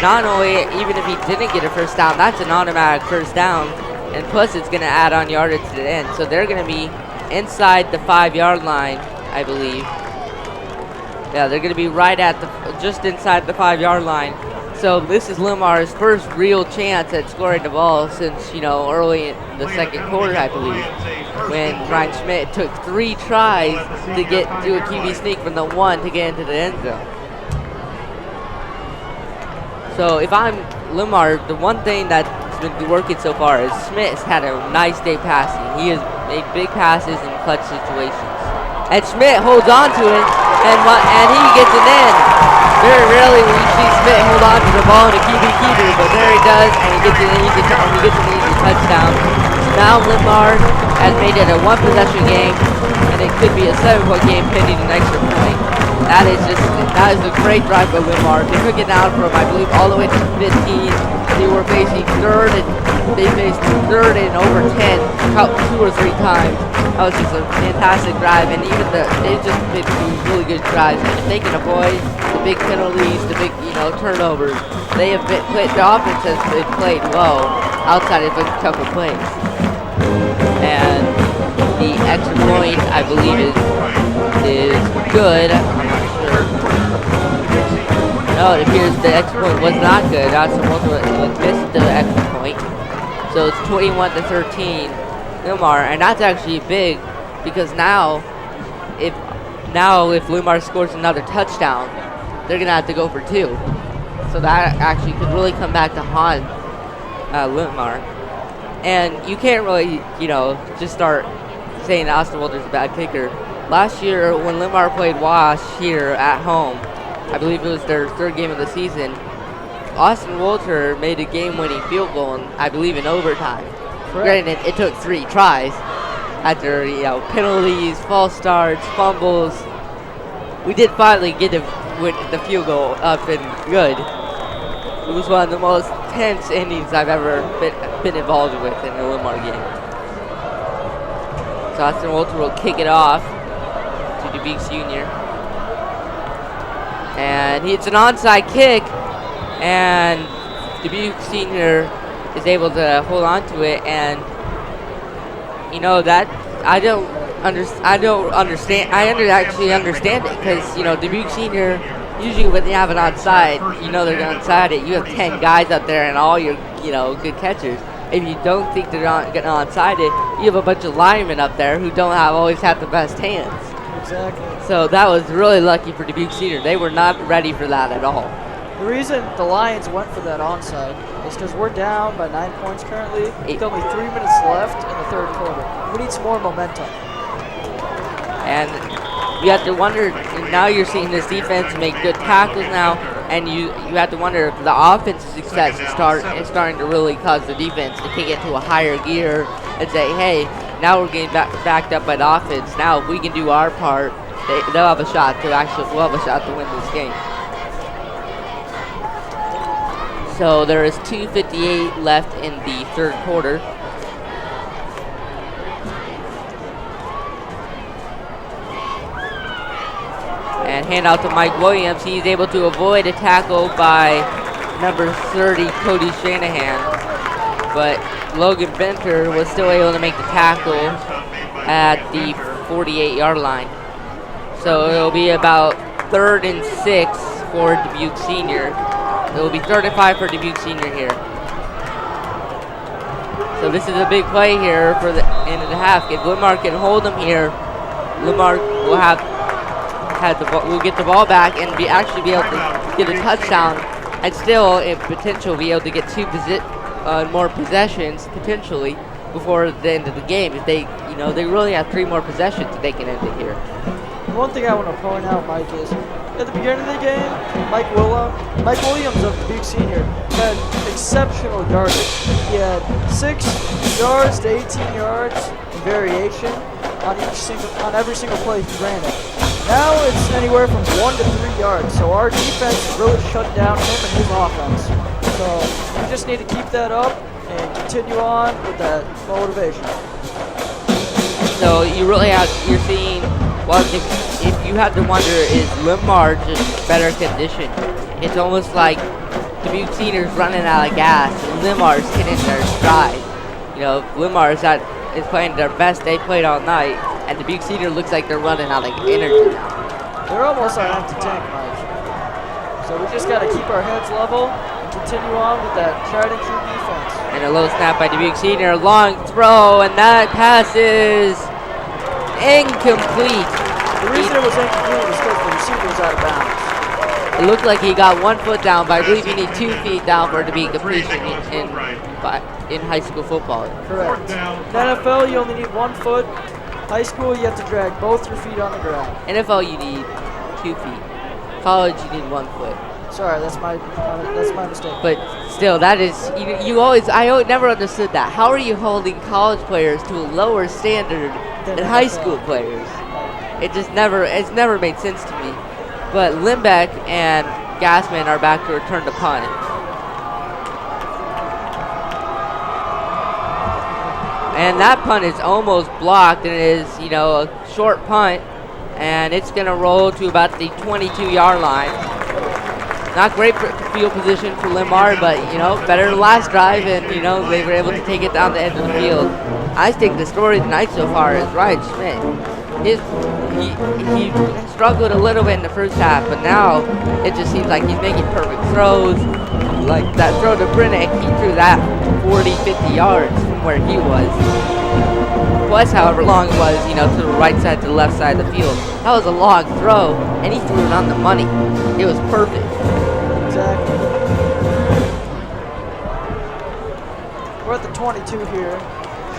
not only, even if he didn't get a first down, that's an automatic first down, and plus it's going to add on yardage to the end. So they're going to be inside the 5-yard line, I believe. Yeah, they're going to be right at just inside the 5-yard line. So this is Limar's first real chance at scoring the ball since, early in the second quarter, I believe, when Ryan Schmidt took 3 tries to get to a QB sneak from the 1 to get into the end zone. So if I'm Limar, the one thing that's been working so far is Schmidt's had a nice day passing. He has made big passes in clutch situations. And Schmidt holds on to it, and he gets it in. Very rarely will you see Schmidt hold on to the ball in a QB keeper, but there he does, and he gets an easy touchdown. So now Limar has made it a 1-possession game, and it could be a 7-point game pending an extra point. That is a great drive by Limar. They took it down from, I believe, all the way to 15. They were facing third and over 10 about 2 or 3 times. That was just a fantastic drive, and even they've just been doing really good drives. And they can avoid the big penalties, the big turnovers. The offense has been played well outside of the tougher plays. And the extra point, I believe, is good. I'm not sure. No, it appears the extra point was not good. Austin Walter missed the extra point. So it's 21-13, Limar, and that's actually big because now if Limar scores another touchdown, they're gonna have to go for 2. So that actually could really come back to haunt Limar. And you can't really, just start saying Austin Walter's a bad kicker. Last year, when Limar played Wash here at home, I believe it was their 3rd game of the season, Austin Walter made a game-winning field goal, I believe, in overtime. Granted, it took 3 tries after, penalties, false starts, fumbles. We did finally get the field goal up and good. It was one of the most tense innings I've ever been involved with in a Limar game. So Austin Walter will kick it off to Dubuque Senior. And it's an onside kick, and Dubuque Senior is able to hold on to it, and that I don't understand. I actually understand it because Dubuque Senior, usually when they have it onside, they're onside it. You have 10 guys up there and all your good catchers. If you don't think they're not getting onside it, you have a bunch of linemen up there who don't always have the best hands. Exactly. So that was really lucky for Dubuque Senior. They were not ready for that at all. The reason the Lions went for that onside is because we're down by 9 points currently. With only 3 minutes left in the 3rd quarter. We need some more momentum. And you have to wonder, now you're seeing this defense make good tackles now, and you have to wonder if the offensive success is starting to really cause the defense to kick it to a higher gear and say, hey, now we're getting backed up by the offense. Now if we can do our part, we'll have a shot to win this game. So there is 2:58 left in the third quarter. And hand out to Mike Williams. He's able to avoid a tackle by number 30, Cody Shanahan. But Logan Benter was still able to make the tackle at the 48-yard line. So it'll be about 3rd and 6 for Dubuque Senior. It will be 3rd and 5 for Dubuque Senior here. So this is a big play here for the end of the half. If Limar can hold them here, Limar will will get the ball back and actually be able to get a touchdown, and still in potential be able to get more possessions potentially before the end of the game. If they really have 3 more possessions, they can end it here. One thing I want to point out, Mike, is at the beginning of the game, Mike Williams of Dubuque Senior had exceptional yardage. He had 6 yards to 18 yards in variation on every single play he ran it. Now it's anywhere from 1 to 3 yards, so our defense really shut down him and his offense. So we just need to keep that up and continue on with that motivation. So you're seeing, well, if you have to wonder, is Limar just better conditioned? It's almost like Dubuque Senior's running out of gas and Limar's hitting their stride. Limar is playing their best they played all night, and Dubuque Senior looks like they're running out of energy. They're almost on empty tank, Mike. So we just got to keep our heads level and continue on with that tried and true defense. And a low snap by Dubuque Senior, long throw, and that pass is incomplete. The reason it was incomplete is because the receiver was out of bounds. It looked like he got 1 foot down, but I believe you need 2 feet down for it to be completion in high school football. Correct. In NFL, you only need 1 foot. High school, you have to drag both your feet on the ground. NFL, you need 2 feet. College, you need 1 foot. Sorry, that's my mistake. But still, that is, I never understood that. How are you holding college players to a lower standard than high school players? It's never made sense to me. But Limbeck and Gassman are back to return the punt. And that punt is almost blocked, and it is, a short punt, and it's going to roll to about the 22-yard line. Not great field position for Limar, but, better than last drive, and, they were able to take it down the end of the field. I think the story tonight so far is Ryan Schmidt. He struggled a little bit in the first half, but now it just seems like he's making perfect throws. Like that throw to Brennick, he threw that 40, 50 yards from where he was. Plus, however long it was, to the right side, to the left side of the field. That was a long throw, and he threw it on the money. It was perfect. Exactly. We're at the 22 here.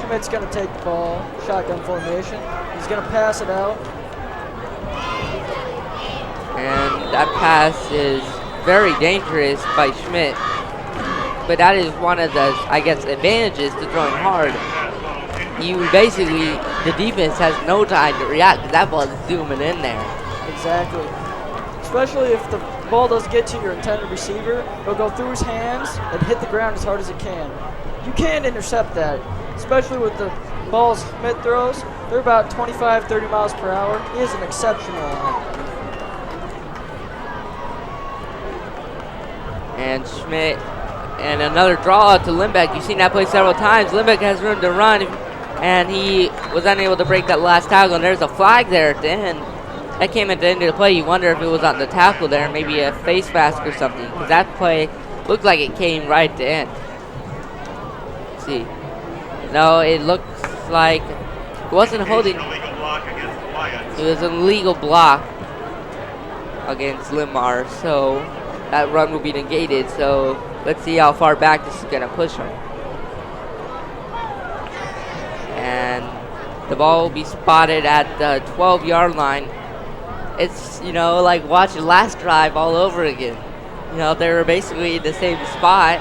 Schmidt's going to take the ball, shotgun formation. He's going to pass it out. And that pass is very dangerous by Schmidt. But that is one of the, advantages to throwing hard. The defense has no time to react because that ball is zooming in there. Exactly. Especially if the ball doesn't get to your intended receiver, it'll go through his hands and hit the ground as hard as it can. You can't intercept that, especially with the balls Schmidt throws. They're about 25, 30 miles per hour. He is an exceptional one. And Schmidt, and another draw out to Limbeck. You've seen that play several times. Limbeck has room to run, and he was unable to break that last tackle. And there's a flag there at the end. That came at the end of the play. You wonder if it was on the tackle there, maybe a face mask or something, because that play looked like it came right at the end. Let's see. No, it looks like it wasn't holding. It was an illegal block against Limar, so that run will be negated. So let's see how far back this is going to push him. And the ball will be spotted at the 12-yard line it's, you know, like watching last drive all over again. You know, they were basically in the same spot,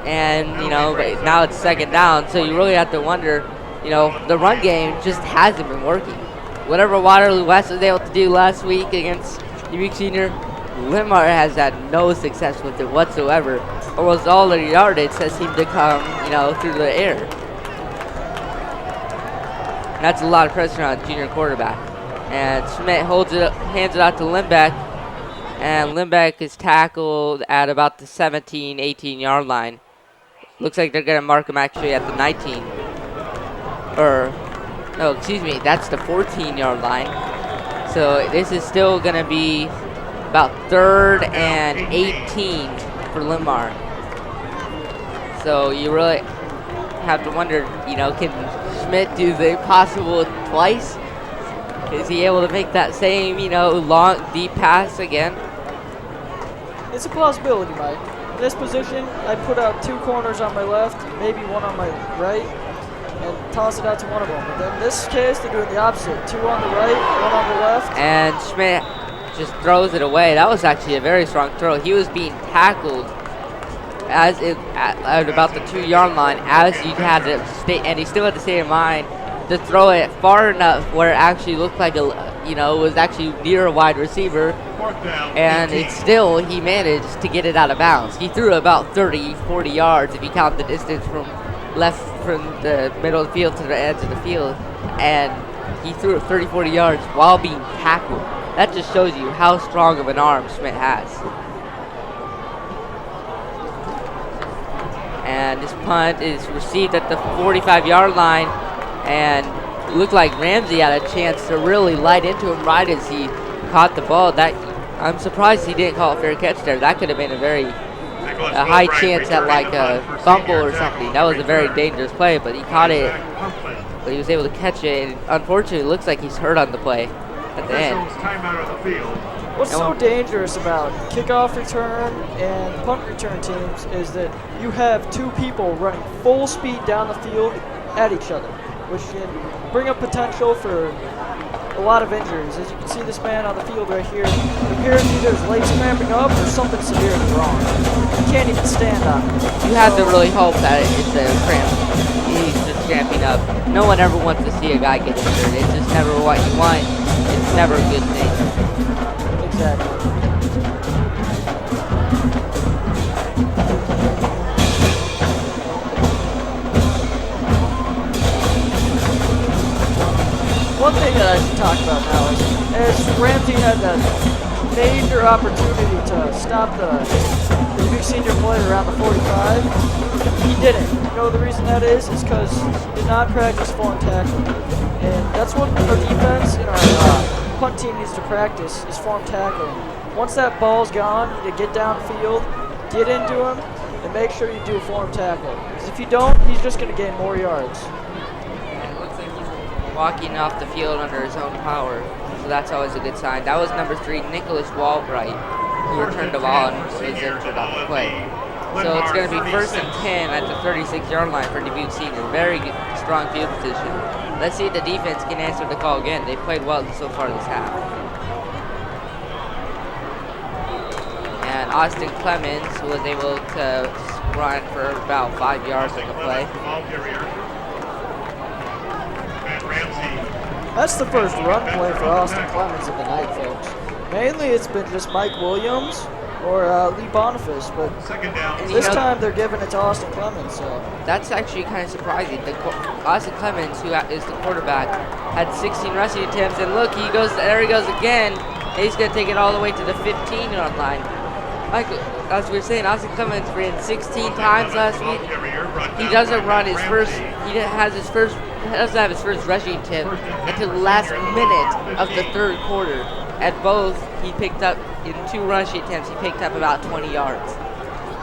and, you know, but now it's second down, so you really have to wonder, you know, the run game just hasn't been working. Whatever Waterloo West was able to do last week against Dubuque Senior, Limar has had no success with it whatsoever. Almost all their yardage has seemed to come, you know, through the air. And that's a lot of pressure on junior quarterback. And Schmidt hands it out to Limbeck, and Limbeck is tackled at about the 17, 18-yard line. Looks like they're going to mark him actually at the 19. No, excuse me, that's the 14-yard line. So this is still going to be about 3rd and 18 for Limar. So you really have to wonder, you know, can Schmidt do the impossible twice? Is he able to make that same, you know, long, deep pass again? It's a possibility, Mike. In this position, I put out 2 corners on my left, maybe one on my right, and toss it out to one of them. But then in this case, they're doing the opposite. 2 on the right, 1 on the left. And Schmidt just throws it away. That was actually a very strong throw. He was being tackled at about the 2-yard line as he had to stay, and he still had to stay in mind to throw it far enough where it actually looked like was actually near a wide receiver, and he managed to get it out of bounds. He threw about 30, 40 yards if you count the distance from the middle of the field to the edge of the field, and he threw it 30, 40 yards while being tackled. That just shows you how strong of an arm Schmidt has. And this punt is received at the 45-yard line, and it looked like Ramsey had a chance to really light into him right as he caught the ball. I'm surprised he didn't call a fair catch there. That could have been a high chance at like a fumble or something. That was a very dangerous play, but he caught it. But he was able to catch it, and unfortunately it looks like he's hurt on the play at the end. What's so dangerous about kickoff return and punt return teams is that you have 2 people running full speed down the field at each other, which can bring up potential for a lot of injuries. As you can see this man on the field right here, it appears either his legs cramping up or something severely wrong. He can't even stand on it. You have to really hope that it's a cramp. He's just cramping up. No one ever wants to see a guy get injured. It's just never what you want. It's never a good thing. Exactly. One thing that I should talk about now is, as Ramsey had that major opportunity to stop the Dubuque Senior player around the 45, he didn't. You know the reason that is because he did not practice form tackling. And that's what our defense and our punt team needs to practice is form tackling. Once that ball's gone, you need to get downfield, get into him, and make sure you do a form tackle. Because if you don't, he's just going to gain more yards. And it looks like he's walking off the field under his own power, so that's always a good sign. That was number 3, Nicholas Walbright, who returned the ball and was injured on the play. So it's going to be 1st and 10 at the 36-yard line for Dubuque Senior. Very good, strong field position. Let's see if the defense can answer the call again. They played well so far this half. And Austin Clemens was able to run for about 5 yards on the play. That's the first run play for Austin Clemens of the night, folks. Mainly it's been just Mike Williams or Lee Boniface, but this time they're giving it to Austin Clemens. So that's actually kind of surprising. Austin Clemens, who is the quarterback, had 16 rushing attempts, and look, there he goes again. He's going to take it all the way to the 15-yard line. Michael, as we were saying, Austin Clemens ran 16 times last week. He doesn't have his first rushing attempt until the last minute of the 3rd quarter. At both, he picked up, in 2 rushing attempts, he picked up about 20 yards.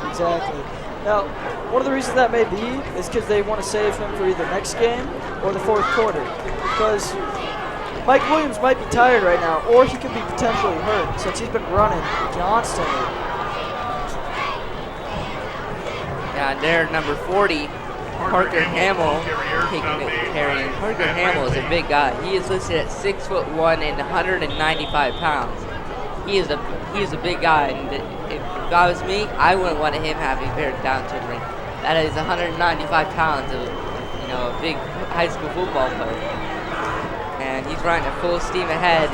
Exactly. Now, one of the reasons that may be is because they want to save him for either next game or the 4th quarter. Because Mike Williams might be tired right now, or he could be potentially hurt since he's been running constantly. Yeah, and there, number 40 Parker Hamill taking it, carrying. Parker Hamill is a big guy. He is listed at 6'1" and 195 pounds. He is a big guy, and if that was me, I wouldn't want him having very down to ring. That is 195 pounds of, a big high school football player. And he's running at full steam ahead.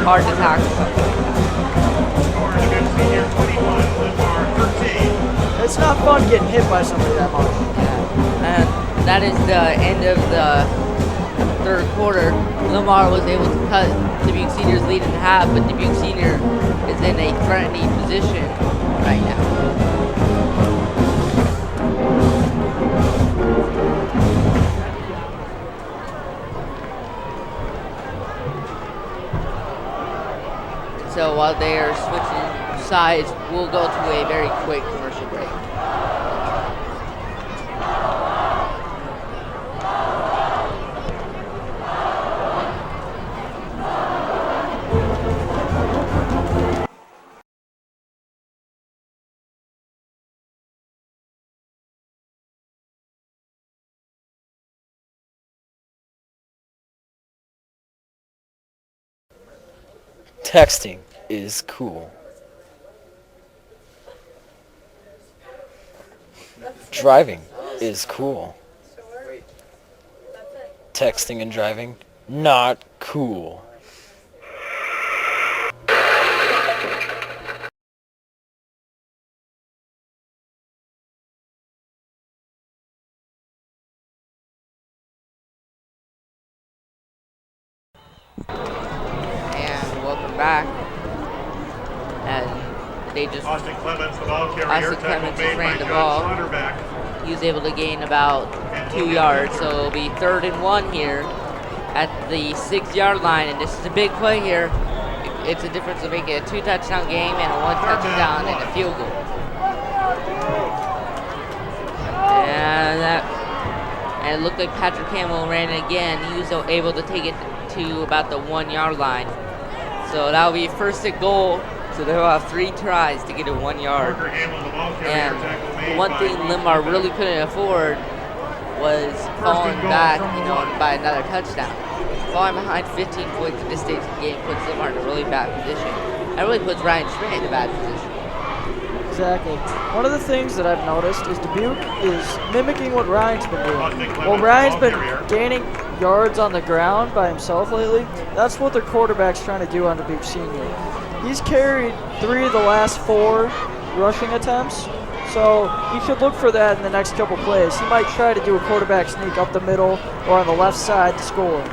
Hard to tackle something. It's not fun getting hit by somebody that much. Yeah. And that is the end of the third quarter. Lamar was able to cut Dubuque Senior's lead in half, but Dubuque Senior is in a threatening position right now. So while they are switching sides, we'll go to a very quick commercial break. Texting is cool. Driving is cool. Texting and driving, not cool. And welcome back. And they just Austin Clemens, the ball carrier. Austin Clemens just ran the Judge ball. Slaughterback. He was able to gain about 2 yards, so it'll be 3rd and 1 here at the 6-yard line, and this is a big play here. It's a difference of making a 2-touchdown game and a 1 touchdown and a field goal. And it looked like Patrick Hamill ran it again. He was able to take it to about the 1-yard line. So that'll be 1st and goal. So they'll have 3 tries to get it 1 yard. And the one thing Limar really couldn't afford was falling back, by another touchdown. Falling behind 15 points at this stage of the game puts Limar in a really bad position. That really puts Ryan Schmidt in a bad position. Exactly. One of the things that I've noticed is Dubuque is mimicking what Ryan's been doing. Well, Ryan's been gaining yards on the ground by himself lately. That's what their quarterback's trying to do on Dubuque Senior. He's carried 3 of the last 4 rushing attempts, so he should look for that in the next couple plays. He might try to do a quarterback sneak up the middle or on the left side to score.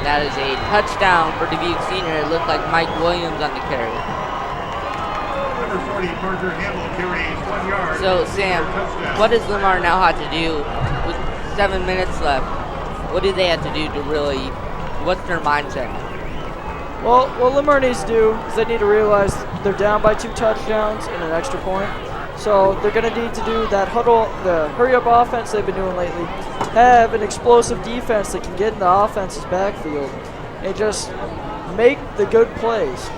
That is a touchdown for Dubuque Senior. It looked like Mike Williams on the carry. Number 40, Parker Hamill carries 1 yard. So, Sam, what does Limar now have to do with 7 minutes left? What do they have to do to really, what's their mindset? Well, what Limar needs to do is they need to realize they're down by 2 touchdowns and an extra point. So they're going to need to do that huddle, the hurry-up offense they've been doing lately, have an explosive defense that can get in the offense's backfield and just make the good plays.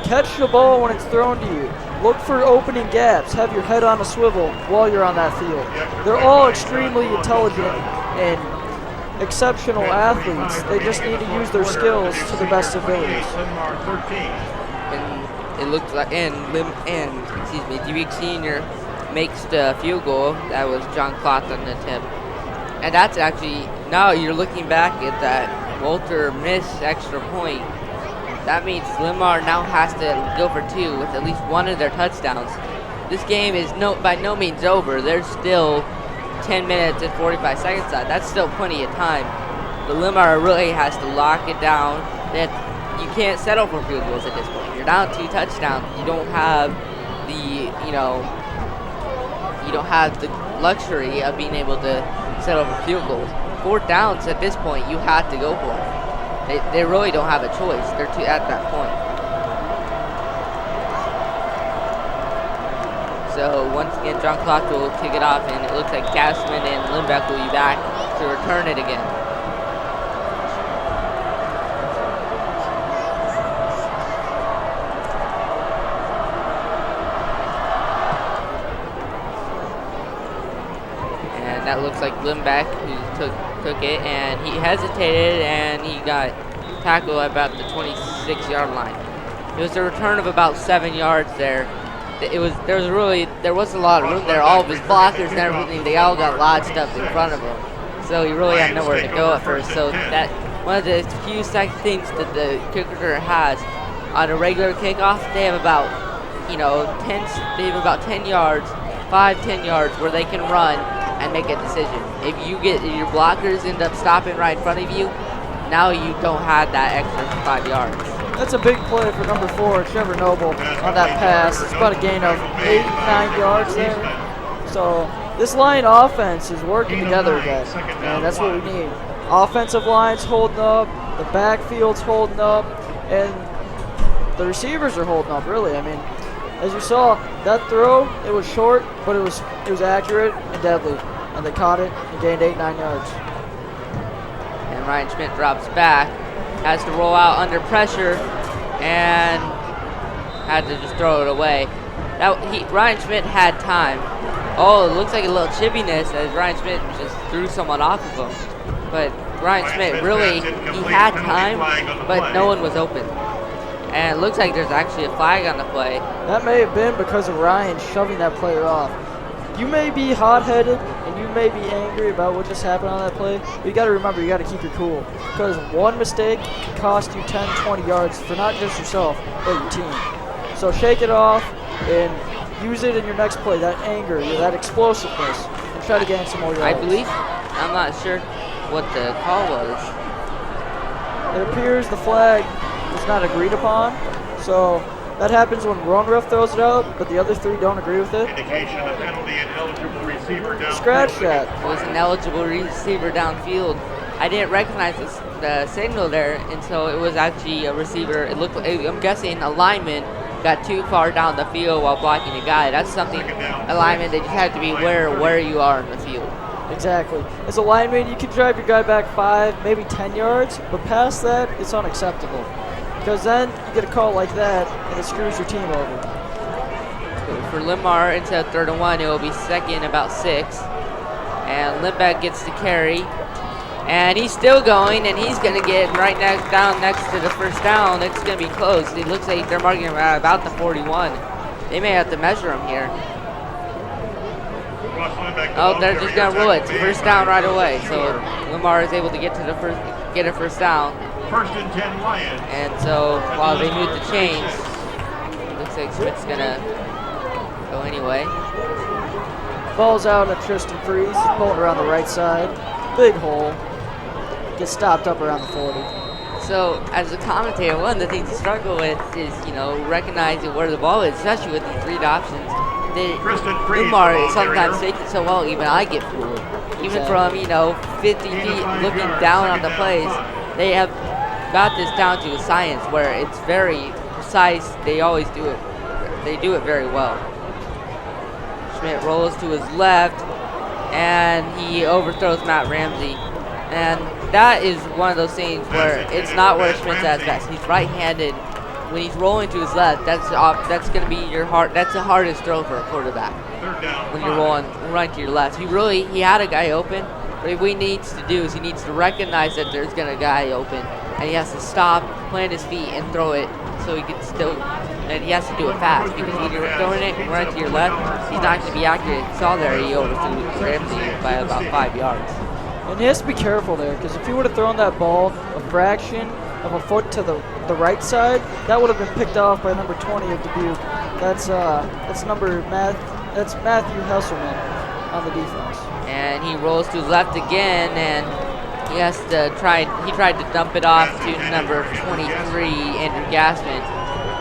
Catch the ball when it's thrown to you. Look for opening gaps. Have your head on a swivel while you're on that field. They're all extremely intelligent and exceptional athletes. They just need to use their skills to the best abilities. And it looks like, Dubuque Senior makes the field goal. That was John Cloth on the attempt. And that's actually, now you're looking back at that Walter missed extra point. That means Limar now has to go for 2 with at least 1 of their touchdowns. This game is by no means over. There's still 10 minutes and 45 seconds left. That's still plenty of time. But Limar really has to lock it down. That you can't settle for field goals at this point. You're down 2 touchdowns. You don't have the, you don't have the luxury of being able to settle for field goals. 4th downs at this point, you have to go for it. They really don't have a choice. They're at that point. So once again, John Clark will kick it off, and it looks like Gassman and Lindbeck will be back to return it again. that looks like Limbeck who took it, and he hesitated and he got tackled at about the 26-yard line. It was a return of about 7 yards there. There was a lot of room there. All of his blockers and everything, they all got lodged up in front of him. So he really had nowhere to go at first. So that one of the few things that the kicker has on a regular kickoff, they have about 10 yards, 5-10 yards where they can run and make a decision. If your blockers end up stopping right in front of you, now you don't have that extra 5 yards. That's a big play for number 4, Trevor Noble, on that pass. It's about a gain of 8-9 yards there. So this Lion offense is working together again, and that's what we need. Offensive line's holding up, the backfield's holding up, and the receivers are holding up, really. I mean, as you saw, that throw, it was short, but it was accurate and deadly. And they caught it and gained 8-9 yards. And Ryan Schmidt drops back, has to roll out under pressure, and had to just throw it away. Ryan Schmidt had time. Oh, it looks like a little chippiness as Ryan Schmidt just threw someone off of him. But Ryan Schmidt really, he had time, but no one was open. And it looks like there's actually a flag on the play. That may have been because of Ryan shoving that player off. You may be hot-headed and you may be angry about what just happened on that play, but you got to remember, you got to keep your cool. Because one mistake can cost you 10, 20 yards for not just yourself, but your team. So shake it off and use it in your next play, that anger, that explosiveness, and try to gain some more yards. I believe, I'm not sure what the call was. It appears the flag was not agreed upon, so that happens when one ref throws it out, but the other 3 don't agree with it. Indication of penalty, ineligible receiver downfield. Scratch that. It was an eligible receiver downfield. I didn't recognize the signal there, and so it was actually a receiver. It looked, I'm guessing a lineman got too far down the field while blocking a guy. That's something, a lineman, that you have to be aware of where you are in the field. Exactly. As a lineman, you can drive your guy back 5, maybe 10 yards, but past that, it's unacceptable. Because then you get a call like that, and it screws your team over. For Limar, instead of 3rd and 1, it will be 2nd, about 6. And Limbeck gets the carry. And he's still going, and he's going to get right down next to the first down. It's going to be close. It looks like they're marking him at about the 41. They may have to measure him here. Oh, they're just going to rule it. First down right away. So Limar is able to get a first down. 1st and 10 Lions. And so while they move the chains, looks like Schmidt's gonna go anyway. Ball's out at Tristan Freeze, pulling around the right side. Big hole. Gets stopped up around the 40. So as a commentator, one of the things to struggle with is, recognizing where the ball is, especially with these read options. Limar sometimes takes it so well, even I get fooled. Even from, 50 feet looking down on the plays, they have got this down to a science where it's very precise. They always do it. They do it very well. Schmidt rolls to his left, and he overthrows Matt Ramsey. And that is one of those things where it's not where Schmidt's at best. He's right-handed. When he's rolling to his left, that's going to be that's the hardest throw for a quarterback. When you're rolling right to your left, he had a guy open. But what he needs to do is he needs to recognize that there's going to be a guy open, and he has to stop, plant his feet, and throw it so he can still, and he has to do it fast, because when you're throwing it right to your left, he's not going to be accurate. You saw there, he overthrew Ramsey by about 5 yards. And he has to be careful there, because if he would have thrown that ball a fraction of a foot to the right side, that would have been picked off by number 20 of Dubuque. That's Matthew Hesselman on the defense. And he rolls to his left again, and he tried to dump it off to number 23, Andrew Gassman,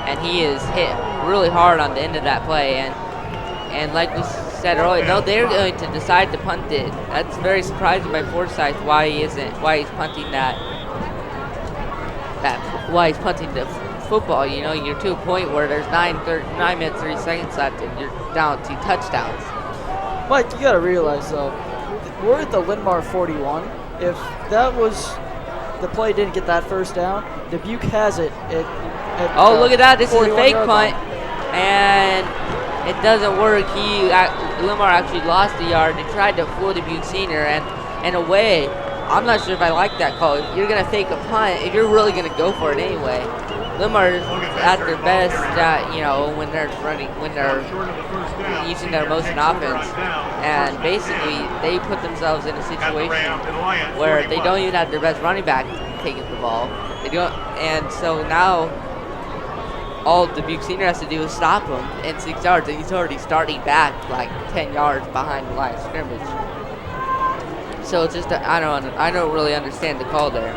and he is hit really hard on the end of that play. And like we said earlier, no, they're going to decide to punt it. That's very surprising by Forsyth why he's punting why he's punting the football. You're to a point where there's 9 minutes 30 seconds left, and you're down 2 touchdowns. Mike, you gotta realize though, we're at the Linmar 41. If that was the play didn't get that first down, Dubuque has it. Oh, look at that! This is a fake punt, and it doesn't work. Limar actually lost a yard and tried to fool Dubuque Senior, and in a way, I'm not sure if I like that call. You're gonna fake a punt if you're really gonna go for it anyway. Limar is at their best, when they're using their motion offense, and basically they put themselves in a situation where they don't even have their best running back taking the ball. They don't, and so now all Dubuque Senior has to do is stop him in 6 yards, and he's already starting back like 10 yards behind the line of scrimmage. So it's just I don't really understand the call there.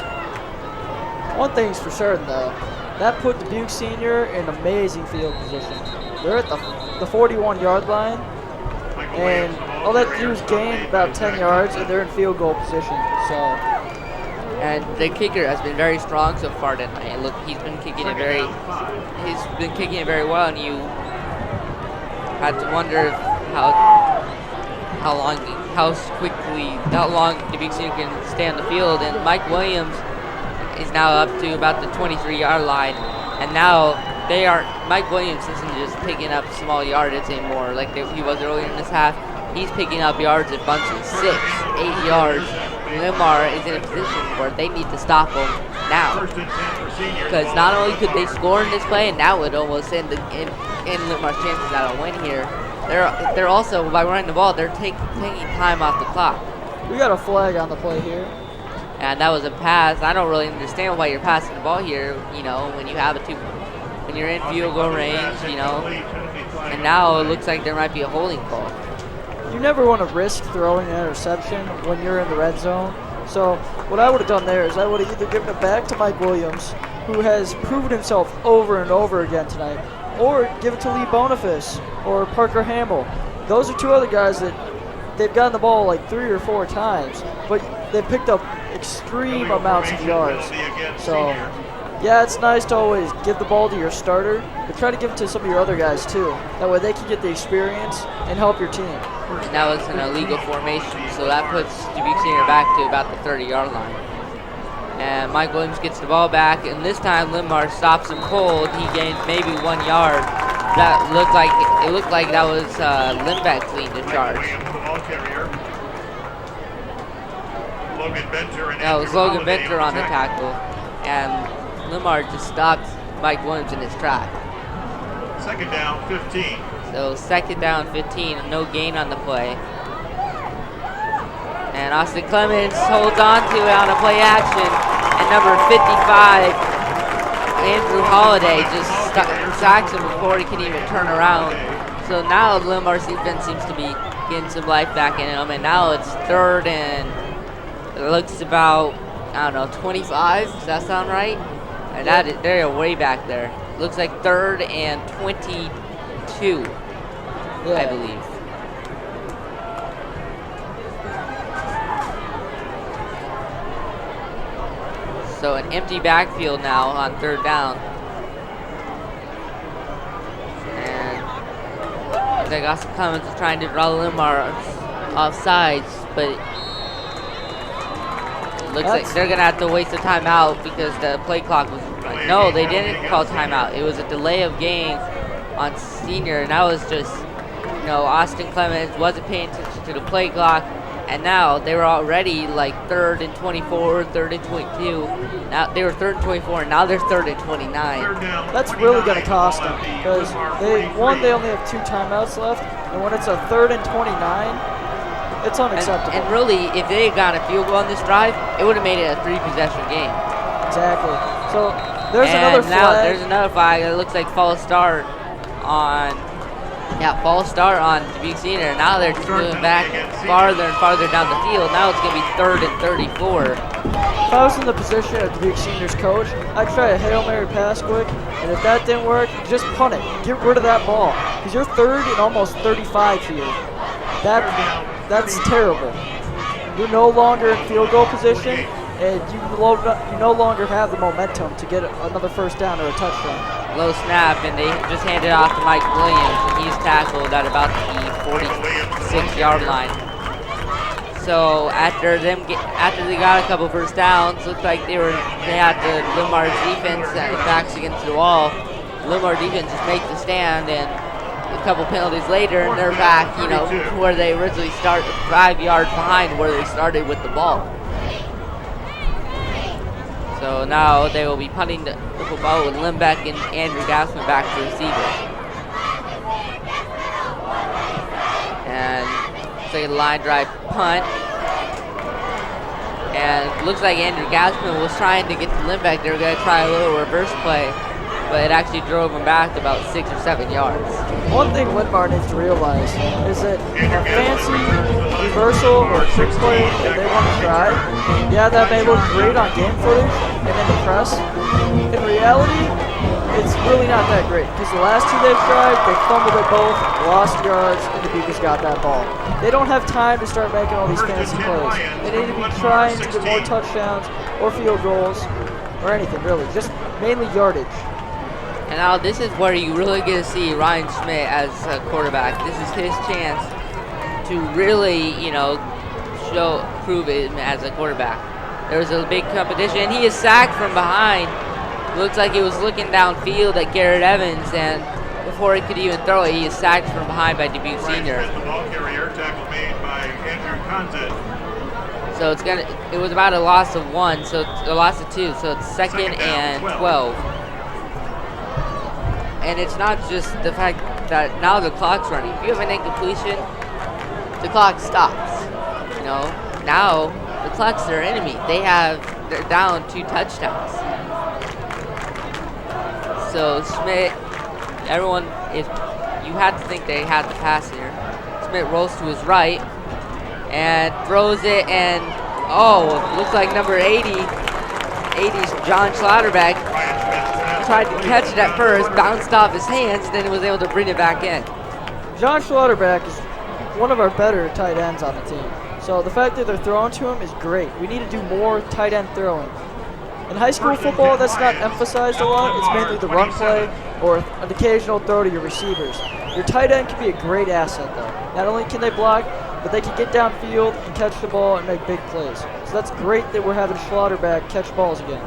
One thing's for certain though, that put Dubuque Senior in amazing field position. They're at the 41-yard line, and all they have to do is gain about 10 yards, and they're in field goal position. So. And the kicker has been very strong so far tonight. Look, he's been kicking it very well, and you had to wonder how long Dubuque Senior can stay on the field. And Mike Williams is now up to about the 23-yard line, and now Mike Williams isn't just picking up small yardage anymore like he was earlier in this half. He's picking up yards at bunches, 6, 8 yards. Limar is in a position where they need to stop him now, because not only could they score in this play, and that would almost end Limar's chances at a win here. They're also, by running the ball, they're taking time off the clock. We got a flag on the play here. And that was a pass. I don't really understand why you're passing the ball here, when you have when you're in field goal range, And now it looks like there might be a holding call. You never want to risk throwing an interception when you're in the red zone. So what I would have done there is I would have either given it back to Mike Williams, who has proven himself over and over again tonight, or give it to Lee Boniface or Parker Hamill. Those are two other guys that they've gotten the ball like 3 or 4 times, but they've picked up extreme amounts of yards. So, yeah, it's nice to always give the ball to your starter, but try to give it to some of your other guys too. That way they can get the experience and help your team. Now it's an illegal formation, so that puts Dubuque Senior back to about the 30-yard line. And Mike Williams gets the ball back, and this time Limar stops him cold. He gains maybe 1 yard. It looked like that was Limbeck leading the charge. That was Logan Benter on the tackle, and Limar just stopped Mike Williams in his track. Second down, 15. So second down, 15, no gain on the play. And Austin Clemens holds on to it on a play action, and number 55, Andrew Holiday, just sacks him before he can even turn around. So now Limar's defense seems to be getting some life back in him, and now it's third and it looks about, 25. Does that sound right? And they're way back there. Looks like third and 22, I believe. So an empty backfield now on third down. And looks like Austin Clemens is trying to draw Limar off sides, but looks like they're going to have to waste a timeout because the play clock was running. No, they didn't call timeout. It was a delay of game on Senior, and that was just, Austin Clemens wasn't paying attention to the play clock, and now they were already like third and 24, third and 22. Now they were third and 24, and now they're third and 29. That's really going to cost them because they only have 2 timeouts left, and when it's a third and 29, it's unacceptable. And really, if they had gotten a field goal on this drive, it would have made it a 3-possession game. Exactly. So there's another flag. Now there's another flag. It looks like false start on Dubuque Senior. Now they're just moving back farther and farther down the field. Now it's going to be third and 34. If I was in the position of Dubuque Senior's coach, I'd try a Hail Mary pass quick, and if that didn't work, just punt it. Get rid of that ball, because you're third and almost 35 here. That's terrible. You're no longer in field goal position, and you no longer have the momentum to get another first down or a touchdown. Low snap, and they just hand it off to Mike Williams, and he's tackled at about the 46-yard line. So after they got a couple first downs, looked like they had Limar's defense backs against the wall. Limar defense just make the stand, and a couple penalties later, and they're back, where they originally started, 5 yards behind where they started with the ball. So now they will be punting the football with Limbeck and Andrew Gassman back to receiver. And take a line drive punt. And looks like Andrew Gassman was trying to get to Limbeck. They were going to try a little reverse play, but it actually drove him back about 6 or 7 yards. One thing Linmar needs to realize is that a fancy reversal or a trick play that they want to try, yeah, that may look great on game footage and in the press. In reality, it's really not that great, because the last two they've tried, they fumbled at both, lost yards, and the Beavers got that ball. They don't have time to start making all these fancy plays. They need to be trying to get more touchdowns or field goals or anything, really. Just mainly yardage. And now this is where you really get to see Ryan Schmidt as a quarterback. This is his chance to really, prove it as a quarterback. There was a big competition, and he is sacked from behind. Looks like he was looking downfield at Garrett Evans, and before he could even throw it, he is sacked from behind by Dubuque Senior. The ball carrier, tackle made by Andrew Conzett. So it was about a loss of 1, so a loss of 2, so it's second and 12. And it's not just the fact that now the clock's running. If you have an incompletion, the clock stops. Now the clock's their enemy. They're down 2 touchdowns. So Schmidt, you had to think they had the pass here. Schmidt rolls to his right and throws it, and looks like number 80's John Schlotterbeck tried to catch it at first, bounced off his hands, then was able to bring it back in. John Schlotterbeck is one of our better tight ends on the team. So the fact that they're throwing to him is great. We need to do more tight end throwing. In high school football, that's not emphasized a lot. It's mainly the run play or an occasional throw to your receivers. Your tight end can be a great asset, though. Not only can they block, but they can get downfield and catch the ball and make big plays. So that's great that we're having Schlotterbeck catch balls again.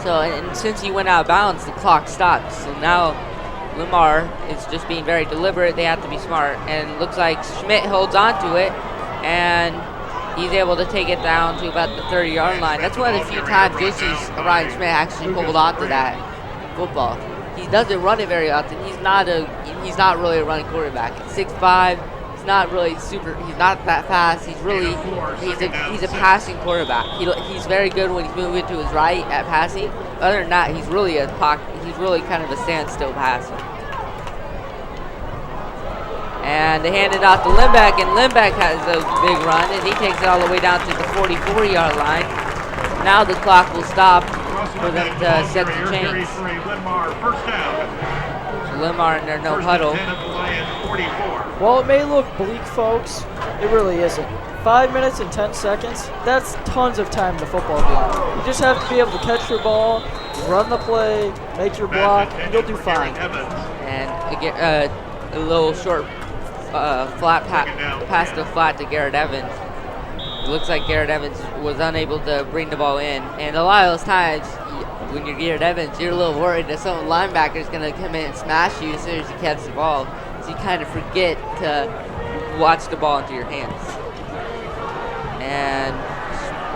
So, and since he went out of bounds, the clock stopped. So now Lamar is just being very deliberate. They have to be smart. And it looks like Schmidt holds on to it, and he's able to take it down to about the 30-yard line. That's one of the few times you'll see Ryan Schmidt actually hold on to that football. He doesn't run it very often. He's not really a running quarterback. At 6'5", he's not really he's not that fast. He's a passing quarterback. He's very good when he's moving to his right at passing. Other than that, he's really kind of a standstill passer. And they hand it off to Limbeck, and Limbeck has a big run, and he takes it all the way down to the 44-yard line. Now the clock will stop for them to set the chains. So Limar in their no huddle. While it may look bleak, folks, it really isn't. 5 minutes and 10 seconds, that's tons of time in the football game. You just have to be able to catch your ball, run the play, make your block, and you'll do fine. And again, a little short pass to flat to Garrett Evans. It looks like Garrett Evans was unable to bring the ball in. And a lot of those times, when you're Garrett Evans, you're a little worried that some linebacker is going to come in and smash you as soon as you catch the ball. So you kind of forget to watch the ball into your hands. And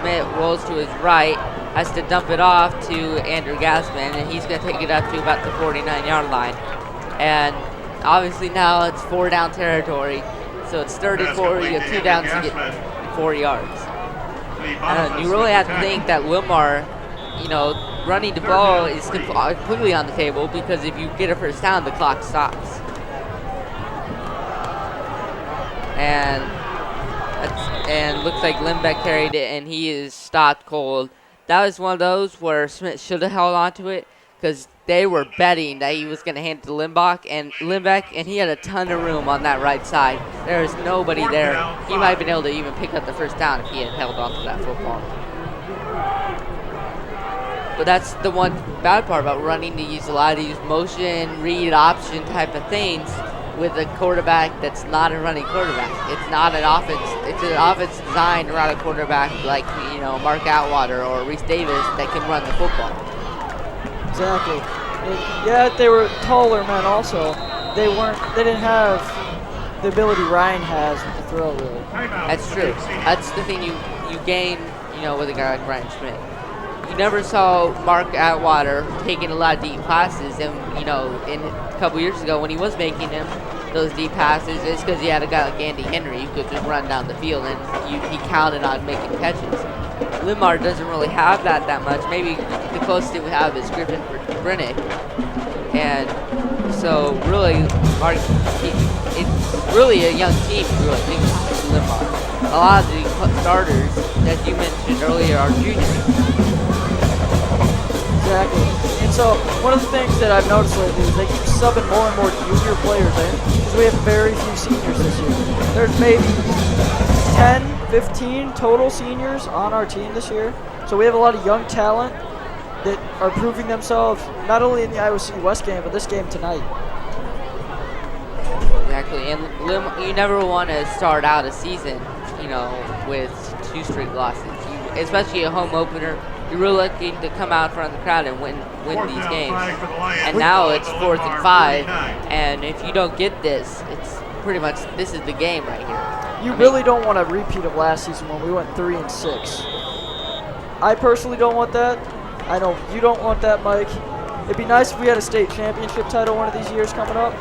Schmidt rolls to his right, has to dump it off to Andrew Gassman, and he's going to take it up to about the 49-yard line. And obviously now it's 4-down territory, so it's 3rd and 4. You have 2 downs to get 4 yards. You really have to think that Wilmar, running the ball is completely on the table, because if you get a first down, the clock stops. And looks like Limbeck carried it, and he is stopped cold. That was one of those where Smith should have held on to it, because they were betting that he was going to hand it to Limbeck, and he had a ton of room on that right side. There was nobody there. He might have been able to even pick up the first down if he had held on to that football. But that's the one bad part about running. They use a lot of these motion, read option type of things with a quarterback that's not a running quarterback. It's not an offense. It's an offense designed around a quarterback like, Mark Atwater or Reese Davis that can run the football. Exactly. Yeah, they were taller men also. They didn't have the ability Ryan has with the throw, really. That's true. That's the thing you gain, with a guy like Ryan Schmidt. You never saw Mark Atwater taking a lot of deep passes, and in a couple years ago when he was making those deep passes, it's because he had a guy like Andy Henry who could just run down the field, and he counted on making catches. Limar doesn't really have that much. Maybe the closest we have is Griffin Brennick, and so really, it's really a young team. If you really think about it, Limar. A lot of the starters that you mentioned earlier are juniors. Exactly. And so one of the things that I've noticed lately is they keep subbing more and more junior players in because we have very few seniors this year. There's maybe 10, 15 total seniors on our team this year. So we have a lot of young talent that are proving themselves not only in the Iowa City West game, but this game tonight. Exactly. And you never want to start out a season, with 2 straight losses. Especially a home opener. You're really looking to come out in front of the crowd and win these games. And now it's 4th and 5, and if you don't get this, it's pretty much this is the game right here. You really don't want a repeat of last season when we went 3 and 6. I personally don't want that. I know you don't want that, Mike. It'd be nice if we had a state championship title one of these years coming up.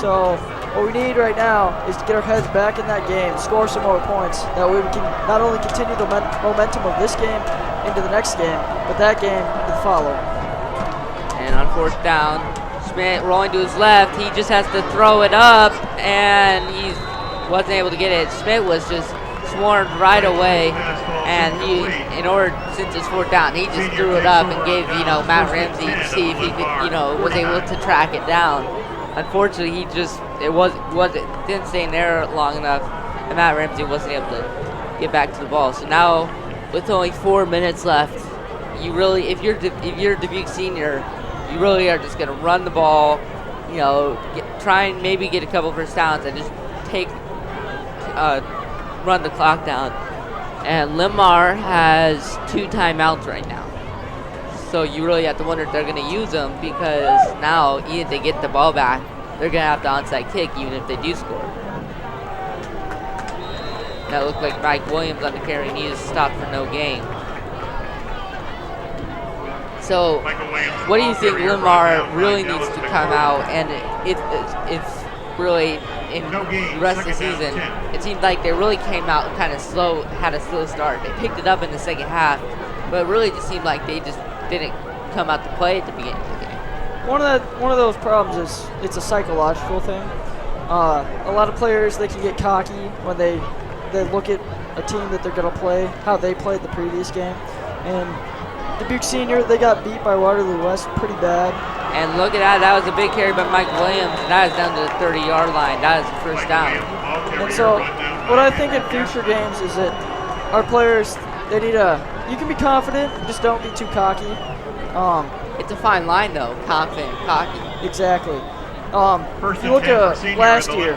So what we need right now is to get our heads back in that game, score some more points. That way we can not only continue the momentum of this game into the next game, but that game to follow. And on 4th down, Schmidt rolling to his left. He just has to throw it up, and he wasn't able to get it. Schmidt was just swarmed right away, and since it's 4th down, he just threw it up and gave Matt Ramsey to see if he could was able to track it down. Unfortunately, he just didn't stay in there long enough, and Matt Ramsey wasn't able to get back to the ball. So now, with only 4 minutes left, you really, if you're a Dubuque senior, you really are just gonna run the ball, try and maybe get a couple first downs and just run the clock down. And Limar has 2 timeouts right now. So you really have to wonder if they're going to use them, because now, even if they get the ball back, they're going to have the onside kick even if they do score. That looked like Mike Williams on the carry, and he is stopped for no gain. So what do you think Limar really needs to come out? And it's really, in the rest of the season, it seemed like they really came out kind of slow, had a slow start. They picked it up in the second half, but it really just seemed like they just didn't come out to play at the beginning of the game. One of those problems is it's a psychological thing. A lot of players, they can get cocky when they look at a team that they're going to play, how they played the previous game. And Dubuque Senior, they got beat by Waterloo West pretty bad. And look at that. That was a big carry by Mike Williams, and that is down to the 30-yard line. That is the first down. And so what I think in future games is that our players, they need you can be confident, just don't be too cocky. It's a fine line, though, confident, cocky. Exactly. If you look at last year,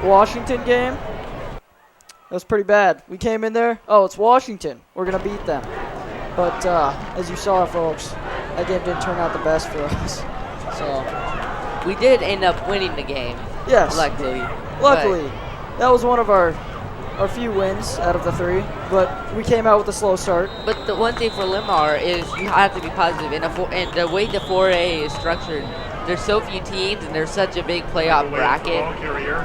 Washington game, that was pretty bad. We came in there, it's Washington. We're going to beat them. But as you saw, folks, that game didn't turn out the best for us. So we did end up winning the game. Yes. Luckily. That was one of our few wins out of the 3, but we came out with a slow start. But the one thing for Limar is you have to be positive. And the way the 4A is structured, there's so few teams and there's such a big playoff bracket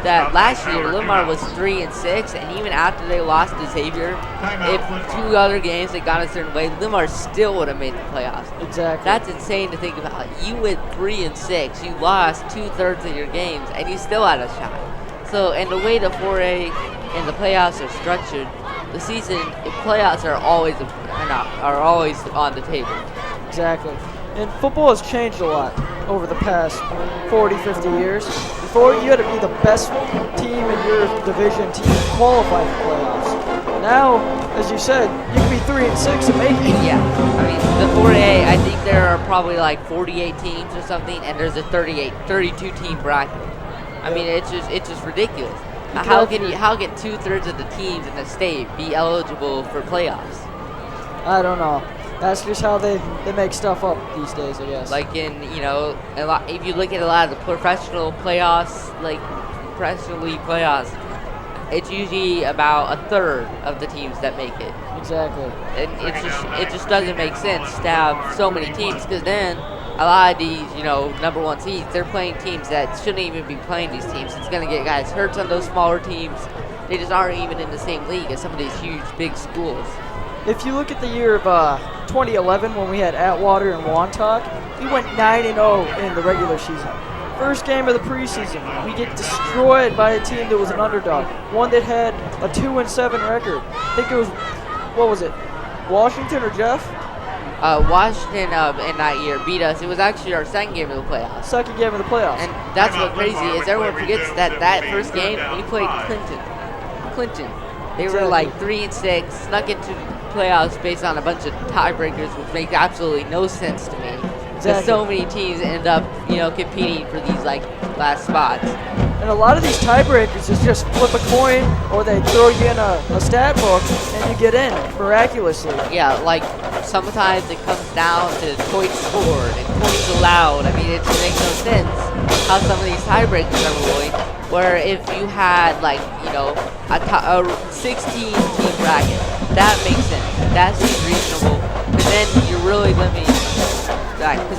that last year Limar was 3 and 6, and even after they lost to Xavier, if 2 other games had gone a certain way, Limar still would have made the playoffs. Exactly. That's insane to think about. You went 3 and 6, you lost 2/3 of your games, and you still had a shot. So, and the way the 4A and the playoffs are structured, the playoffs are always on the table. Exactly. And football has changed a lot over the past 40, 50 years. Before, you had to be the best team in your division to qualify for playoffs. Now, as you said, you can be 3 and 6 and make it. Yeah. I mean, the 4A, I think there are probably like 48 teams or something, and there's a 32 team bracket. I mean, it's just ridiculous. How can 2/3 of the teams in the state be eligible for playoffs? I don't know. That's just how they make stuff up these days, I guess. Like in, a lot, if you look at a lot of the professional playoffs, like professional league playoffs, it's usually about a third of the teams that make it. Exactly. And it just doesn't make sense to have so many teams, because then a lot of these, number one seeds, they're playing teams that shouldn't even be playing these teams. It's going to get guys hurt on those smaller teams. They just aren't even in the same league as some of these huge, big schools. If you look at the year of 2011 when we had Atwater and Wantock, we went 9-0 in the regular season. First game of the preseason, we get destroyed by a team that was an underdog, one that had a 2-7 record. I think it was, what was it, Washington or Jeff? Washington in that year beat us. It was actually our second game of the playoffs. Second game of the playoffs. And that's what's crazy is everyone forgets that first game we played Clinton. They were like 3-6, snuck into playoffs based on a bunch of tiebreakers, which makes absolutely no sense to me. Because so many teams end up, competing for these last spots. And a lot of these tiebreakers is just flip a coin, or they throw you in a stat book, and you get in miraculously. Yeah, like sometimes it comes down to points scored and points allowed. I mean, it makes no sense how some of these tiebreakers are ruling. Where if you had a 16-team bracket, that makes sense. That seems reasonable. But then you're really limiting. Because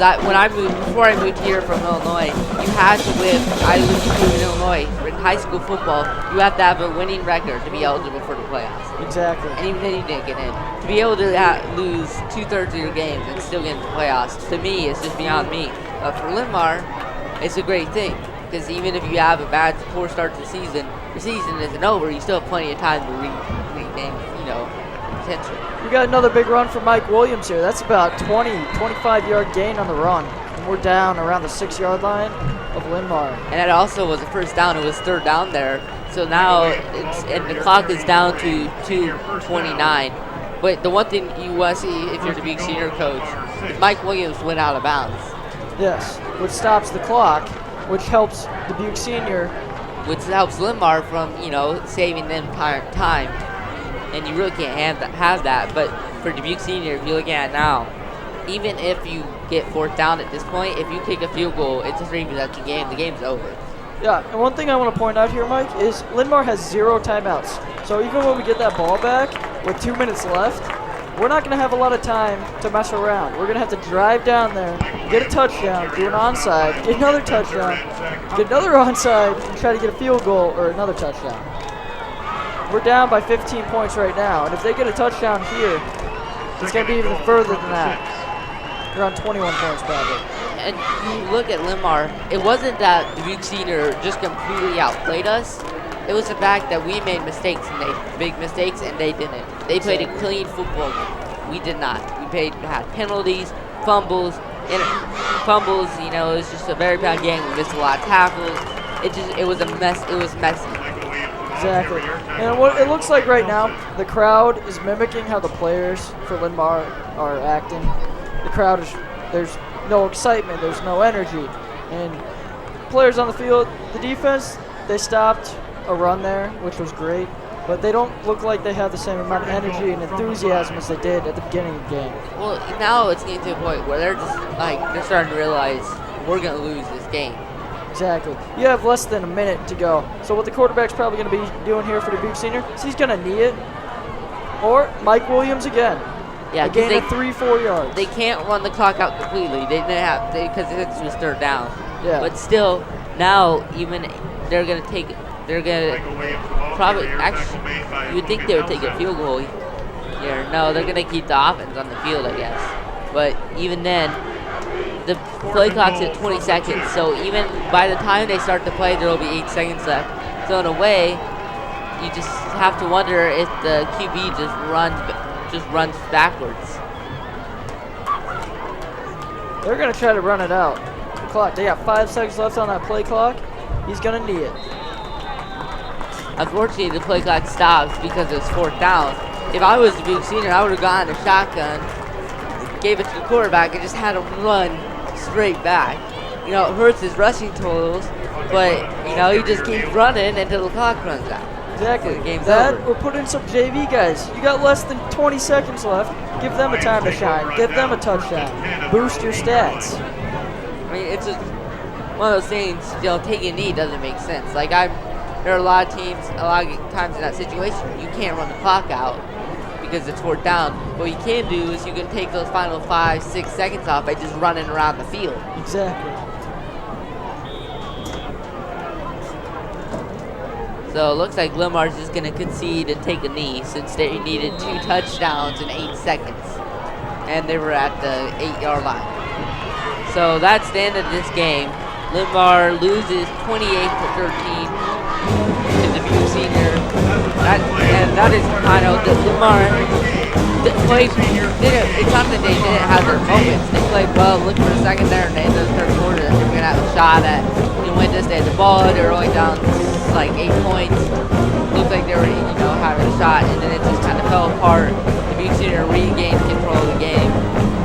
before I moved here from Illinois, you had to win. I lived in Illinois. In high school football, you have to have a winning record to be eligible for the playoffs. Exactly. And even then, you didn't get in. To be able to lose 2/3 of your games and still get into the playoffs, to me, it's just beyond me. But for Linmar, it's a great thing. Because even if you have a poor start to the season, your season isn't over. You still have plenty of time to regain, potential. We got another big run from Mike Williams here. That's about 25-yard gain on the run. And we're down around the 6-yard line of Linmar. And that also was a first down. It was third down there. So now the clock is down to 2:29. But the one thing you want to see if you're the big senior coach is Mike Williams went out of bounds. Yes, which stops the clock, which helps Dubuque Senior. Which helps Linmar from, saving them time. And you really can't have that. But for Dubuque Senior, if you're looking at it now, even if you get fourth down at this point, if you kick a field goal, it's a 3-possession game. The game's over. Yeah, and one thing I want to point out here, Mike, is Linmar has 0 timeouts. So even when we get that ball back with 2 minutes left, we're not going to have a lot of time to mess around. We're going to have to drive down there, get a touchdown, do an onside, get another touchdown, get another onside, and try to get a field goal or another touchdown. We're down by 15 points right now, and if they get a touchdown here, it's going to be even further than that. Around 21 points probably. And you look at Linmar, it wasn't that Dubuque Senior just completely outplayed us. It was the fact that we made mistakes, and big mistakes, and they didn't. They played a clean football game. We did not. We had penalties, fumbles, it was just a very bad game. We missed a lot of tackles. It was a mess. It was messy. Exactly. And what it looks like right now, the crowd is mimicking how the players for Linmar are acting. The crowd there's no excitement, there's no energy. And players on the field, the defense, they stopped a run there, which was great. But they don't look like they have the same amount of energy and enthusiasm as they did at the beginning of the game. Well, now it's getting to a point where they're starting to realize we're going to lose this game. Exactly. You have less than a minute to go. So what the quarterback's probably going to be doing here for Dubuque Senior is he's going to knee it. Or Mike Williams again. Yeah, a gain of 3-4 yards. They can't run the clock out completely. They didn't have because it's just third down. Yeah. But still, now even they're going to take. They're going to probably actually. You would think they would take a field goal here. No, they're going to keep the offense on the field, I guess. But even then, the play clock's at 20 seconds. So even by the time they start the play, there will be 8 seconds left. So in a way, you just have to wonder if the QB just runs backwards. They're going to try to run it out. The clock. They got 5 seconds left on that play clock. He's going to knee it. Unfortunately, the play clock stops because it's fourth down. If I was Dubuque Senior, I would have gotten a shotgun, gave it to the quarterback, and just had him run straight back. It hurts his rushing totals, but, he just keeps running until the clock runs out. Exactly. The game's that over. or put in some JV guys. You got less than 20 seconds left. Give them a time to shine. Give them a touchdown. Boost your stats. I mean, it's just one of those things. You know, taking a knee doesn't make sense. Like there are a lot of teams, a lot of times in that situation, you can't run the clock out because it's fourth down. What you can do is you can take those final 5-6 seconds off by just running around the field. Exactly. So it looks like Limar's just going to concede and take a knee since they needed 2 touchdowns in 8 seconds. And they were at the 8-yard line. So that's the end of this game. Limar loses 28-13 to Dubuque Senior. That is kind of Limar played. It's not that they didn't have their moments. They played well. Look for a second there, and in the third quarter, they were gonna have a shot at win this. They had the ball. They were only down like 8 points. Looked like they were having a shot, and then it just kind of fell apart. Dubuque Senior regained control of the game.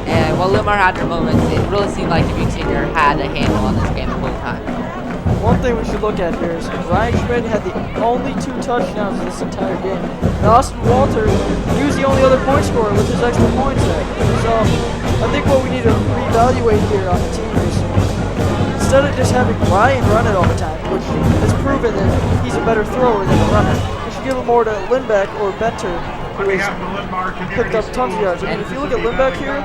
And while Limar had their moments, it really seemed like Dubuque Senior had a handle on this game the whole time. One thing we should look at here is Ryan Schmidt had the only 2 touchdowns in this entire game. And Austin Walter, he was the only other point scorer with his extra points there. So I think what we need to reevaluate here on the team is instead of just having Ryan run it all the time, which has proven that he's a better thrower than a runner, we should give it more to Lindbeck or Benter, who has picked up tons of yards. And if you look at Lindbeck here,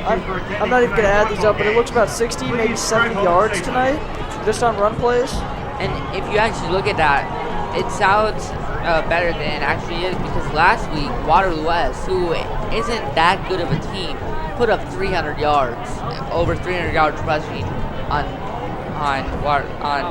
I'm not even going to add these up, but it looks about 60, maybe 70 yards tonight, just on run plays. And if you actually look at that, it sounds better than it actually is because last week, Waterloo West, who isn't that good of a team, put up 300 yards, over 300 yards rushing on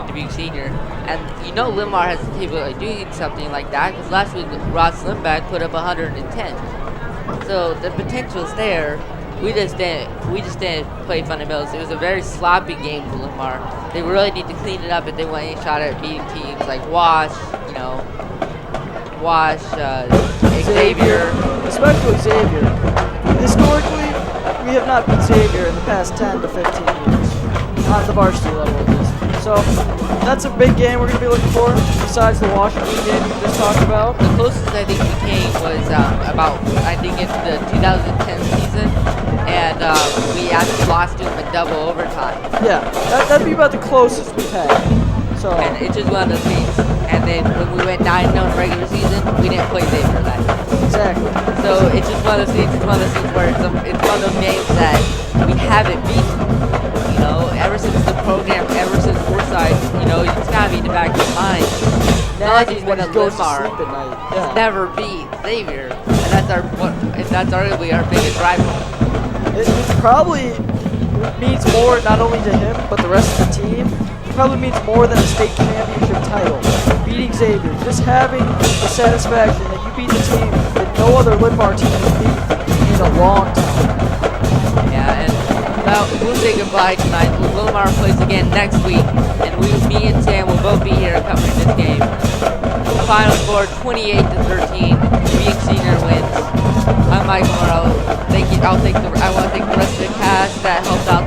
Dubuque Senior. And Limar has the capability of doing something like that because last week Ross Lindbeck put up 110. So the potential's there. We just didn't play fundamentals. It was a very sloppy game for Limar. They really need to clean it up if they want any shot at beating teams like Wash, Xavier. Especially Xavier. Historically, we have not beat Xavier in the past 10 to 15 years. On the varsity level at least. So that's a big game we're going to be looking for besides the Washington game we just talked about. The closest I think we came was in the 2010 season, and we actually lost to them in double overtime. Yeah, that'd be about the closest we've had. So and it's just one of those things. And then when we went 9-0 in the regular season, we didn't play Xavier that year. Exactly. So it's just one of those things. It's one of those things where it's one of those games that we haven't beaten. Ever since the program, ever since Forsyth, it's gotta be in the back of your mind. Nagy when it goes to Limar, sleep at night. Yeah. never beat Xavier, and that's arguably our biggest rival. It probably means more not only to him but the rest of the team. It probably means more than a state championship title. Beating Xavier, just having the satisfaction that you beat the team that no other Limar team has beat in a long time. Yeah, and we'll say goodbye tonight. Limar plays again next week, and me and Sam will both be here covering this game. Final score 28-13. Dubuque Senior wins. I'm Michael Morello. I want to thank the rest of the cast that helped out